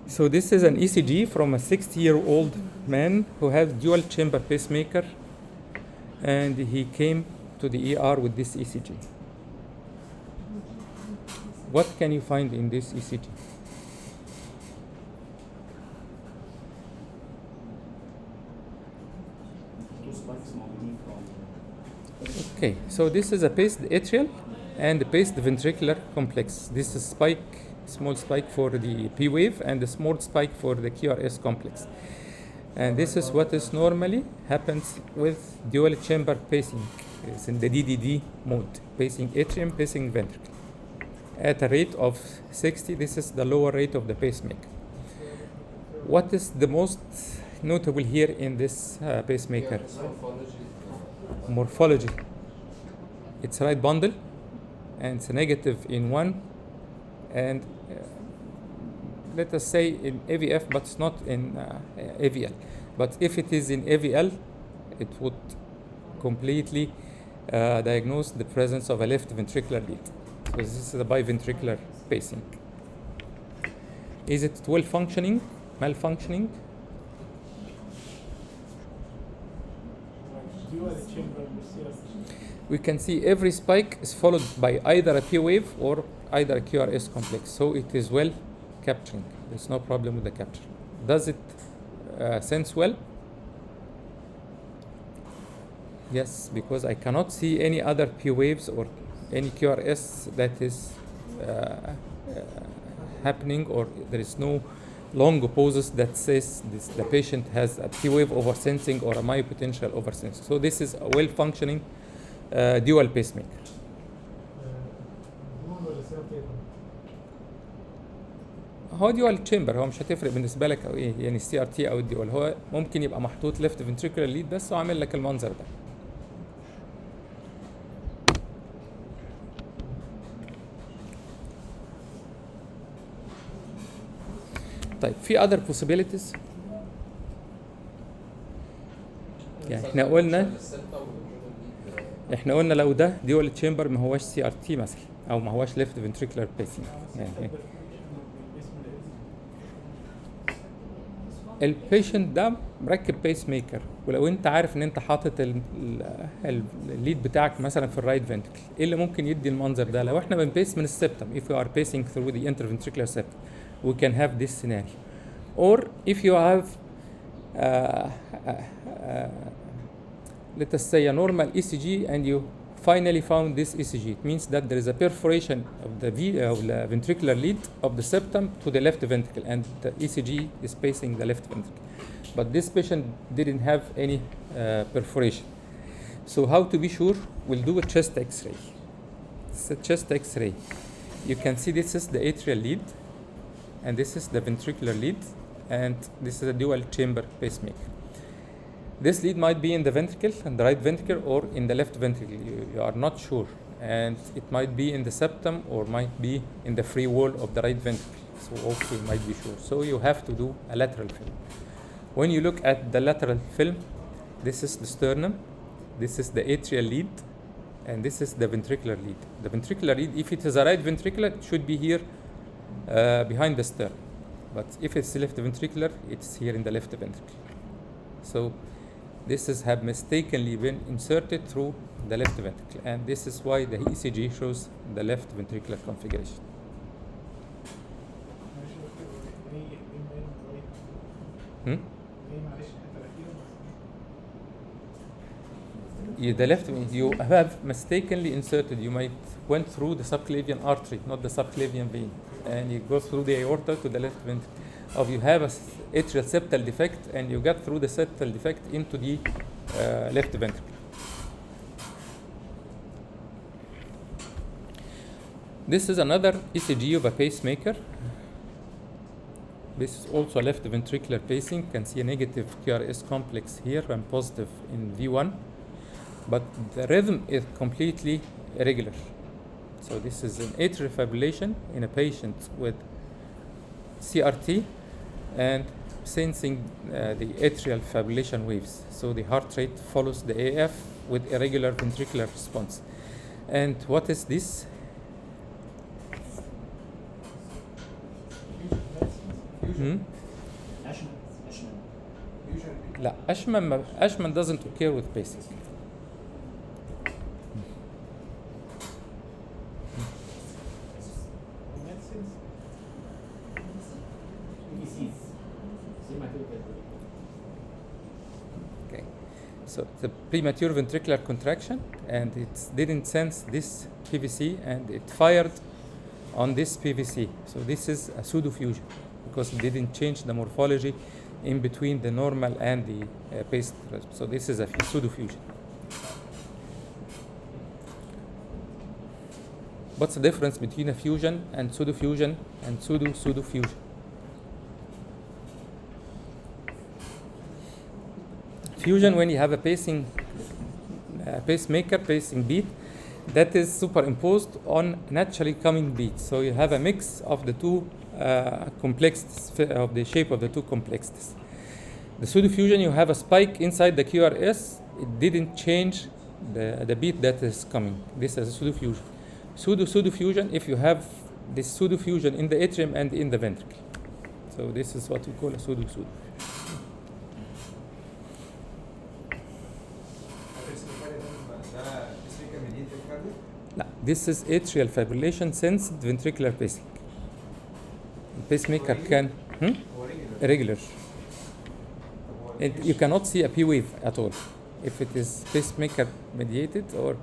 So this is an ECG from a 60-year-old man who has dual chamber pacemaker, and he came to the ER with this ECG. What can you find in this ECG? Okay, so this is a paced atrial and a paced ventricular complex. This is small spike for the P wave and a small spike for the QRS complex. And this is what is normally happens with dual chamber pacing. It's in the DDD mode, pacing atrium, pacing ventricle. At a rate of 60, this is the lower rate of the pacemaker. What is the most notable here in this pacemaker? Morphology. It's right bundle, and it's negative in one, and let us say in AVF, but it's not in AVL. But if it is in AVL, it would completely diagnose the presence of a left ventricular lead. So this is the biventricular pacing. Is it well functioning, malfunctioning? We can see every spike is followed by either a P wave or either a QRS complex. So it is well capturing. There's no problem with the capture. Does it sense well? Yes, because I cannot see any other P waves or any QRS that is happening, or there is no long pauses that says the patient has a P wave oversensing or a myopotential oversensing. So this is a well functioning dual pacemaker. هو ديوال تشامبر، هو مش هتفرق بالنسبه لك او ايه يعني السي ار تي او الديوال، هو ممكن يبقى محطوط ليفت فنتريكولار ليد بس وعامل لك المنظر ده. طيب في other possibilities. يعني احنا قلنا لو ده ديوال تشامبر ما هواش سي ار تي مثلا او ما هواش ليفت فنتريكولار بيسنج، يعني البيشنت ده مركب بيس ميكر، ولو انت عارف ان انت حاطط الليد بتاعك مثلا في الرايت فنتركل، ايه اللي ممكن يدي المنظر ده؟ لو احنا بنبيس من السبتم، if you are pacing through the interventricular septum, we can have this scenario. Or if you have let us say a normal ECG and you finally found this ECG, it means that there is a perforation of the ventricular lead of the septum to the left ventricle, and the ECG is pacing the left ventricle. But this patient didn't have any perforation. So how to be sure? We'll do a chest X-ray. It's a chest X-ray. You can see this is the atrial lead, and this is the ventricular lead, and this is a dual chamber pacemaker. This lead might be in the ventricle, in the right ventricle, or in the left ventricle. You are not sure. And it might be in the septum or might be in the free wall of the right ventricle. So also you might be sure. So you have to do a lateral film. When you look at the lateral film, this is the sternum, this is the atrial lead, and this is the ventricular lead. The ventricular lead, if it is a right ventricular, it should be here behind the sternum. But if it's left ventricular, it's here in the left ventricle. So this have mistakenly been inserted through the left ventricle, and this is why the ECG shows the left ventricular configuration. The left, you have mistakenly inserted, you might went through the subclavian artery, not the subclavian vein, and you go through the aorta to the left ventricle. Or you have a atrial septal defect and you get through the septal defect into the left ventricle. This is another ECG of a pacemaker. This is also a left ventricular pacing. You can see a negative QRS complex here and positive in V1, but the rhythm is completely irregular. So this is an atrial fibrillation in a patient with CRT and sensing the atrial fibrillation waves. So the heart rate follows the AF with irregular ventricular response. And what is this? لا Ashman doesn't occur with pacing. Okay, so the premature ventricular contraction, and it didn't sense this PVC, and it fired on this PVC. So this is a pseudofusion because it didn't change the morphology in between the normal and the paced. So this is a pseudofusion. What's the difference between a fusion and pseudofusion and pseudofusion? Fusion, when you have a pacemaker pacing beat that is superimposed on naturally coming beats. So you have a mix of the two complexities, of the shape of the two complexities. The pseudofusion, you have a spike inside the QRS. It didn't change the beat that is coming. This is a pseudofusion. Pseudo-fusion if you have this pseudo-fusion in the atrium and in the ventricle. So this is what we call a pseudo-pseudo. لا, this is atrial fibrillation sensed ventricular pacing. Pacemaker can irregular. You cannot see a P wave at all. If it is pacemaker mediated, or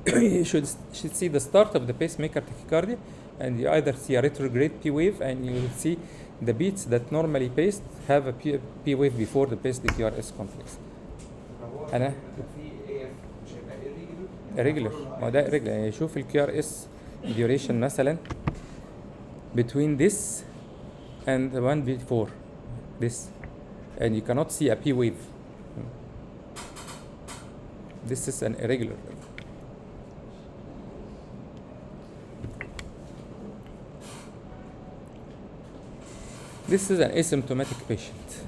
you should see the start of the pacemaker tachycardia, and you either see a retrograde P wave, and you will see the beats that normally paced have a P wave before the paced QRS complex. أنا irregular. ما ده irregular. يعني شوف ال QRS duration مثلا between this and the one before this, and you cannot see a P wave. This is an irregular. This is an asymptomatic patient.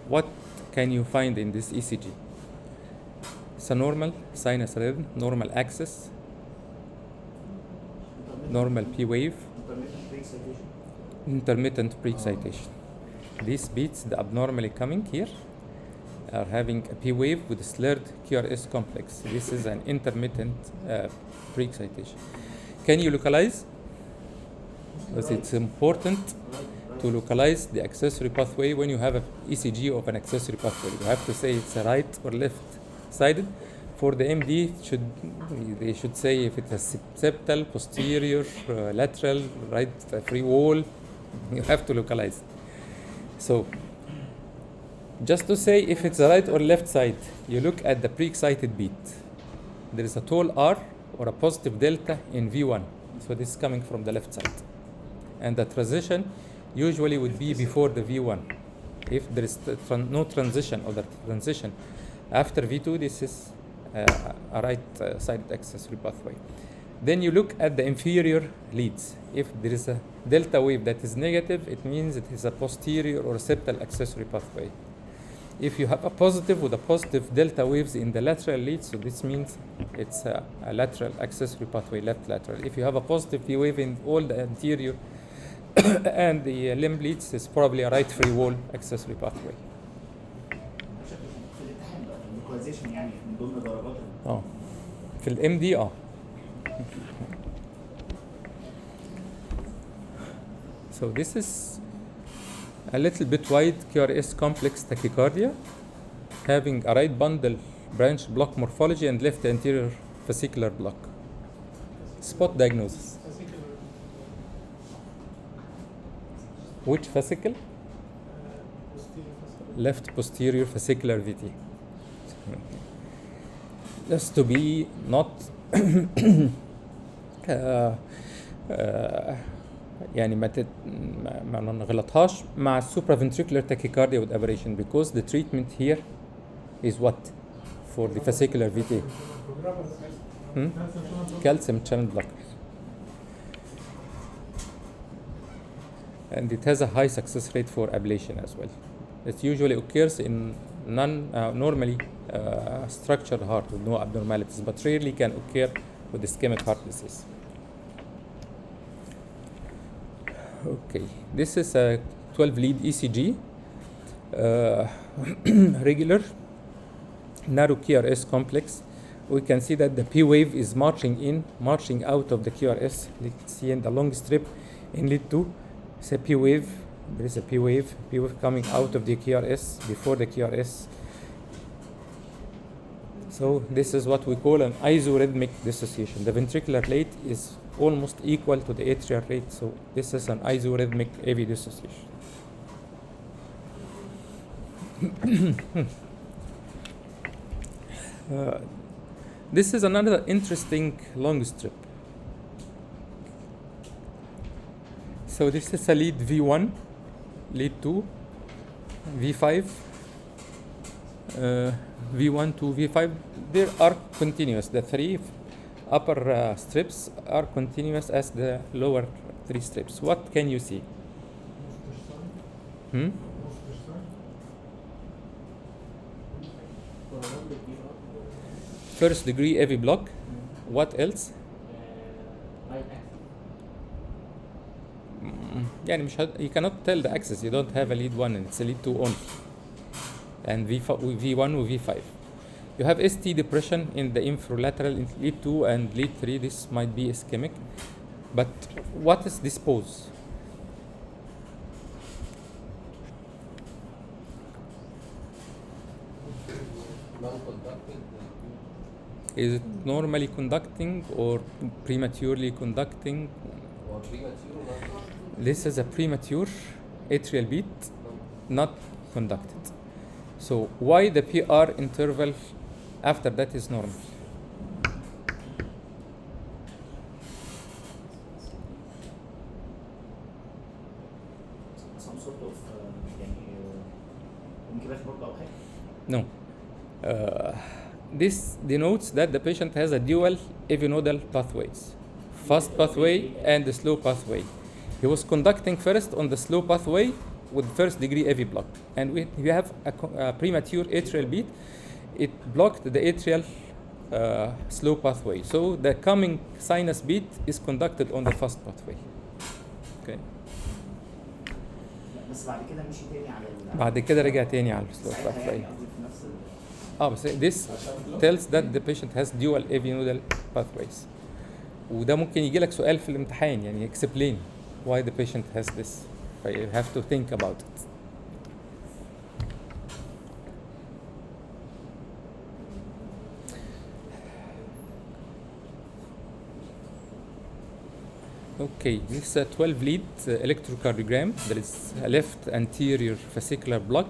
What can you find in this ECG? It's a normal sinus rhythm, normal axis, normal P wave, intermittent pre-excitation. These beats, the abnormally coming here, are having a P wave with a slurred QRS complex. This is an intermittent pre-excitation. Can you localize? Because it's important to localize the accessory pathway when you have an ECG of an accessory pathway. You have to say it's a right or left sided. For the MD, they should say if it's a septal, posterior, lateral, right free wall. You have to localize. So, just to say if it's a right or left side, you look at the pre-excited beat. There is a tall R or a positive delta in V1. So this is coming from the left side. And the transition usually would be before the V1. If there is no transition or the transition after V2, this is a right-sided accessory pathway. Then you look at the inferior leads. If there is a delta wave that is negative, it means it is a posterior or septal accessory pathway. If you have a positive with a positive delta waves in the lateral leads, so this means it's a lateral accessory pathway, left lateral. If you have a positive P wave in all the anterior and the limb leads, it's probably a right free wall accessory pathway. يعني من ضمن درجات في الام دي So this is a little bit wide QRS complex tachycardia having a right bundle branch block morphology and left anterior fascicular block. Spot diagnosis. Which fascicle? Left posterior fascicular VT. Just to be not يعني ما نغلطهاش مع supraventricular tachycardia with aberration, because the treatment here is what for the fascicular VT? Calcium channel blockers, and it has a high success rate for ablation as well. It usually occurs in normally structured heart with no abnormalities, but rarely can occur with ischemic heart disease. Okay, this is a 12-lead ECG, regular, narrow QRS complex. We can see that the P wave is marching out of the QRS. You can see in the long strip in lead 2, it's a P wave. There is a P wave coming out of the QRS before the QRS. So this is what we call an isorhythmic dissociation. The ventricular rate is almost equal to the atrial rate, so this is an isorhythmic AV dissociation. This is another interesting long strip. So this is a lead V1, lead 2, V5, V1 to V5. They are continuous. The three upper strips are continuous as the lower three strips. What can you see? First degree AV block, What else? رايت اكسس. يعني مش you cannot tell the axis. You don't have a lead 1 and it's a lead 2 only. And V1 و V5. You have ST depression in the infralateral in lead 2 and lead 3. This might be ischemic. But what is this pose? Non-conducting. Is it normally conducting or prematurely conducting? Or premature, non-conducting. This is a premature atrial beat, not conducted. So why the PR interval after that is normal? some sort of يعني ممكن باخد برضه او حاجه. No. This denotes that the patient has a dual AV nodal pathways, fast pathway and the slow pathway. He was conducting first on the slow pathway with first degree AV block, and we have a premature atrial beat. It blocked the atrial slow pathway, so the coming sinus beat is conducted on the fast pathway. Okay. لا بس بعد كده مشي تاني على بعد كده رجع تاني على السلو ساعتها pathway. يعني قصدي في نفس بس this tells that the patient has dual AV nodal pathways. وده ممكن يجي لك سؤال في الامتحان يعني explain why the patient has this. So you have to think about it. Okay, this is a 12 lead electrocardiogram. There is a left anterior fascicular block.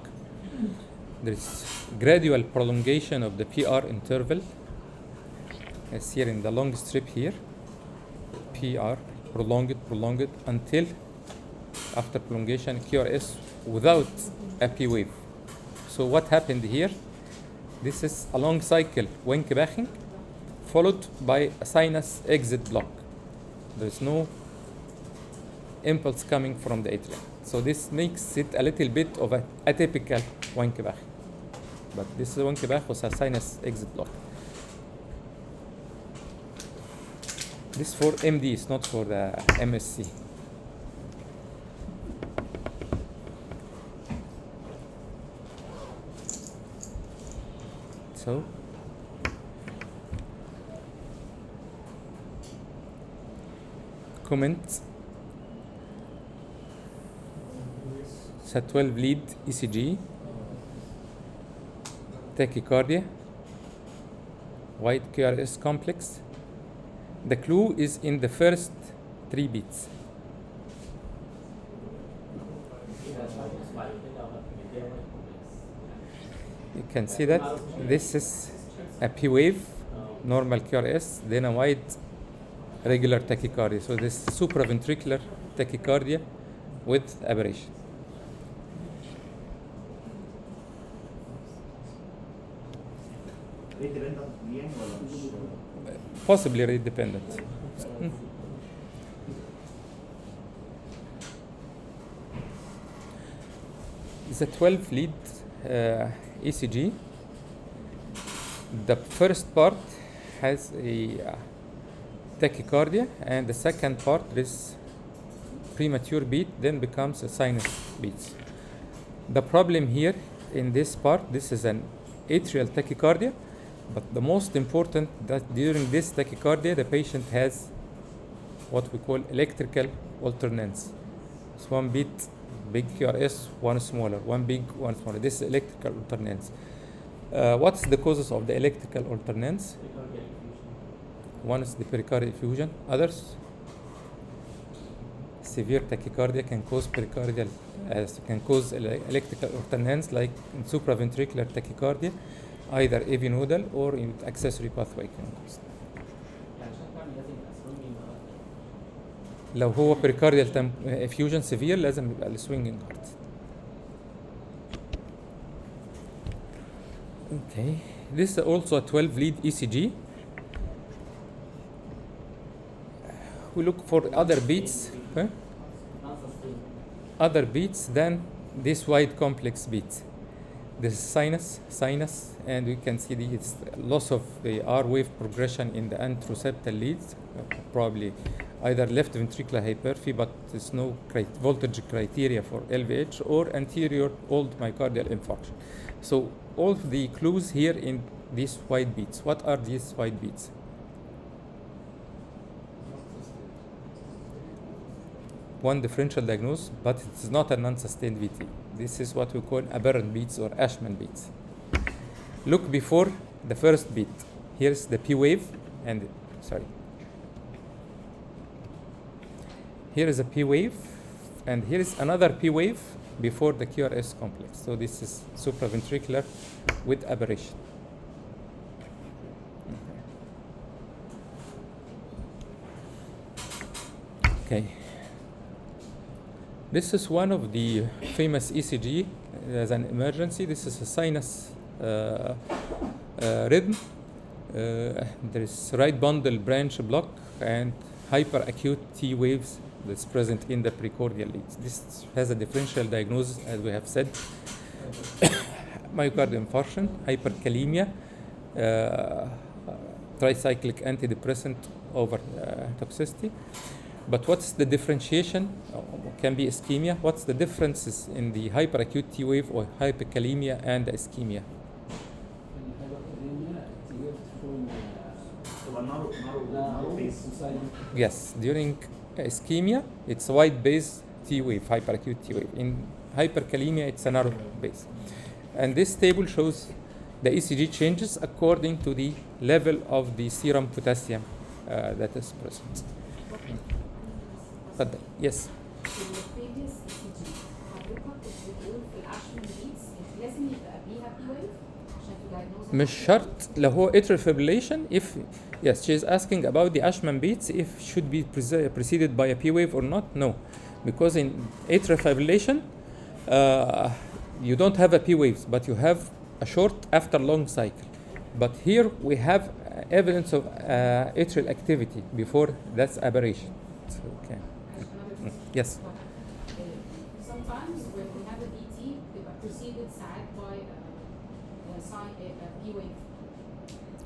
There is gradual prolongation of the PR interval, as here in the long strip here. PR prolonged until after prolongation QRS without a P wave. So what happened here? This is a long cycle Wenckebaching followed by a sinus exit block. There is no impulse coming from the atrium. So this makes it a little bit of an atypical Wenckebach. But this Wenckebach was a sinus exit block. This for MD, it's not for the MSc. So comment. It's a 12 lead ECG, tachycardia, white QRS complex. The clue is in the first 3 beats. You can see that this is a P wave, normal QRS, then a white regular tachycardia. So this supraventricular tachycardia with aberration. rate dependent يعني ولا مش؟ Possibly rate dependent. It's a 12 lead ECG. The first part has a tachycardia, and the second part is premature beat, then becomes a sinus beats. The problem here in this part, this is an atrial tachycardia, but the most important that during this tachycardia the patient has what we call electrical alternance. It's one beat, big QRS, one smaller, one big, one smaller. This is electrical alternance. What's the causes of the electrical alternance? One is the pericardial effusion. Others, severe tachycardia can cause pericardial, can cause electrical alternance, like in supraventricular tachycardia, either AV nodal or in accessory pathway can cause. لو هو pericardial effusion severe لازم يبقى السوينجنج هارت. Okay, this is also a 12 lead ECG. We look for other beats, other beats than this wide complex beat. This is sinus, and we can see the loss of the R wave progression in the anteroseptal leads, probably either left ventricular hypertrophy, but there's no voltage criteria for LVH, or anterior old myocardial infarction. So all of the clues here in these white beads. What are these white beads? One differential diagnosis, but it's not a non-sustained VT. This is what we call aberrant beats or Ashman beats. Look before the first beat. Here's the P wave, and here is a P wave, and here is another P wave before the QRS complex. So this is supraventricular with aberration. Okay. This is one of the famous ECG as an emergency. This is a sinus rhythm. There is right bundle branch block and hyperacute T waves that's present in the precordial leads. This has a differential diagnosis, as we have said. Myocardial infarction, hyperkalemia, tricyclic antidepressant over toxicity. But what's the differentiation? Can be ischemia. What's the differences in the hyperacute T wave or hyperkalemia and the ischemia? Yes, during ischemia, it's a wide base T wave, hyperacute T wave. In hyperkalemia, it's a narrow base. And this table shows the ECG changes according to the level of the serum potassium that is present. But yes. في البريفيوس ECG حضرتك بتقول في الاشمن بيتس لازم يبقى قبليها بي ويف عشان تدايجنوز. مش شرط لو هو atrial fibrillation. If yes, she is asking about the Ashman beats, if should be preceded by a P wave or not. No, because in atrial fibrillation you don't have a P waves, but you have a short after long cycle. But here we have evidence of atrial activity before that's aberration. Okay. Yes. Sometimes when we have a DT, بيبقى preceded ساعات by a P wave.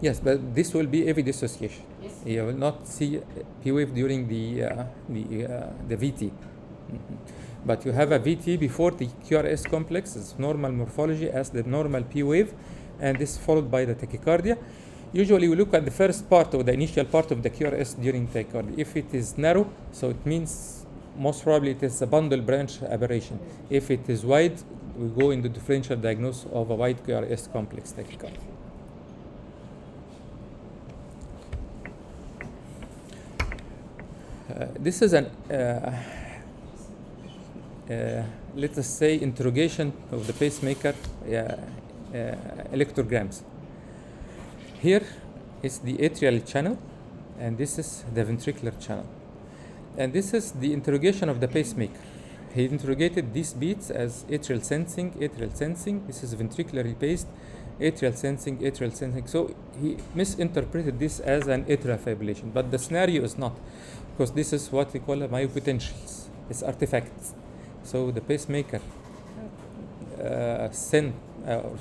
Yes, but this will be AV dissociation. Yes. You will not see P wave during the VT. But you have a VT before the QRS complex. It's normal morphology as the normal P wave, and this followed by the tachycardia. Usually we look at the first part or the initial part of the QRS during tachycardia. If it is narrow, so it means most probably it is a bundle branch aberration. If it is wide, we go into differential diagnosis of a wide QRS complex tachycardia. This is an let us say interrogation of the pacemaker electrograms. Here is the atrial channel, and this is the ventricular channel. And this is the interrogation of the pacemaker. He interrogated these beats as atrial sensing, atrial sensing. This is ventricularly paced, atrial sensing, atrial sensing. So he misinterpreted this as an atrial fibrillation, but the scenario is not, because this is what we call a myopotentials. It's artifacts. So the pacemaker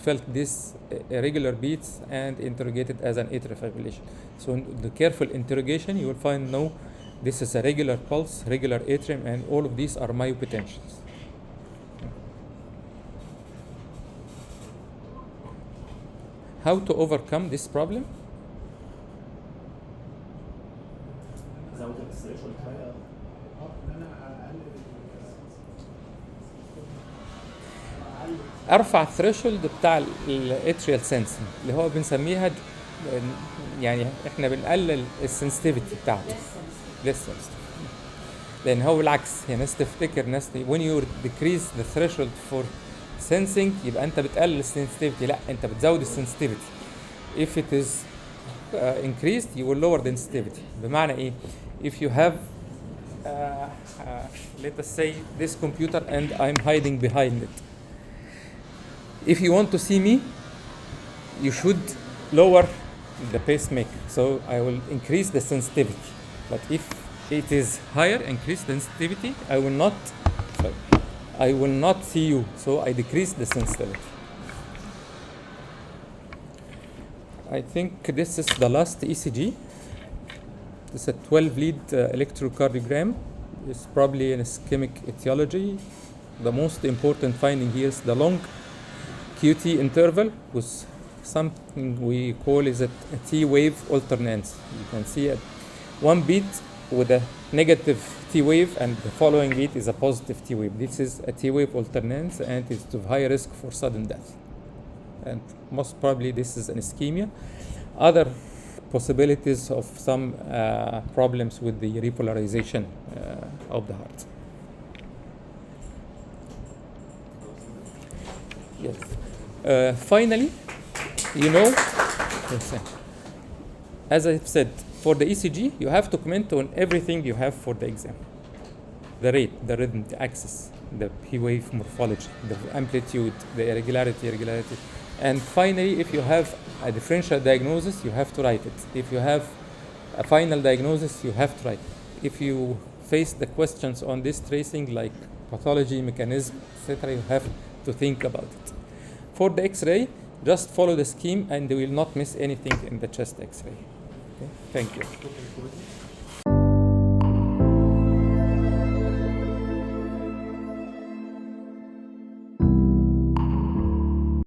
felt these irregular beats and interrogated as an atrial fibrillation. So in the careful interrogation, you will find no, this is a regular pulse, regular atrium, and all of these are myopotentials. How to overcome this problem? ارفع الثريشولد بتاع الاتريال سنسنج اللي هو بنسميها يعني احنا بنقلل السنسيتيفيتي بتاعته لسه لان هو بالعكس هي ناس تفتكر ناس when you decrease the threshold for sensing يبقى انت بتقلل السنسيتيفيتي. لا، انت بتزود السنسيتيفيتي. if it is increased you will lower the sensitivity. بمعنى ايه؟ if you have let us say this computer and I'm hiding behind it. If you want to see me, you should lower the pacemaker. So I will increase the sensitivity. But if it is higher, increase the sensitivity, I will not see you. So I decrease the sensitivity. I think this is the last ECG. This is a 12-lead electrocardiogram. It's probably an ischemic etiology. The most important finding here is the long QT interval with something we call is a T-wave alternance. You can see one beat with a negative T-wave and the following beat is a positive T-wave. This is a T-wave alternance and it's of high risk for sudden death. And most probably this is an ischemia. Other possibilities of some problems with the repolarization of the heart. Yes. Finally, you know, as I've said, for the ECG, you have to comment on everything you have for the exam. The rate, the rhythm, the axis, the P-wave morphology, the amplitude, the irregularity. And finally, if you have a differential diagnosis, you have to write it. If you have a final diagnosis, you have to write it. If you face the questions on this tracing, like pathology, mechanism, etc., you have to think about it. For the X-ray, just follow the scheme and you will not miss anything in the chest X-ray. Okay? Thank you.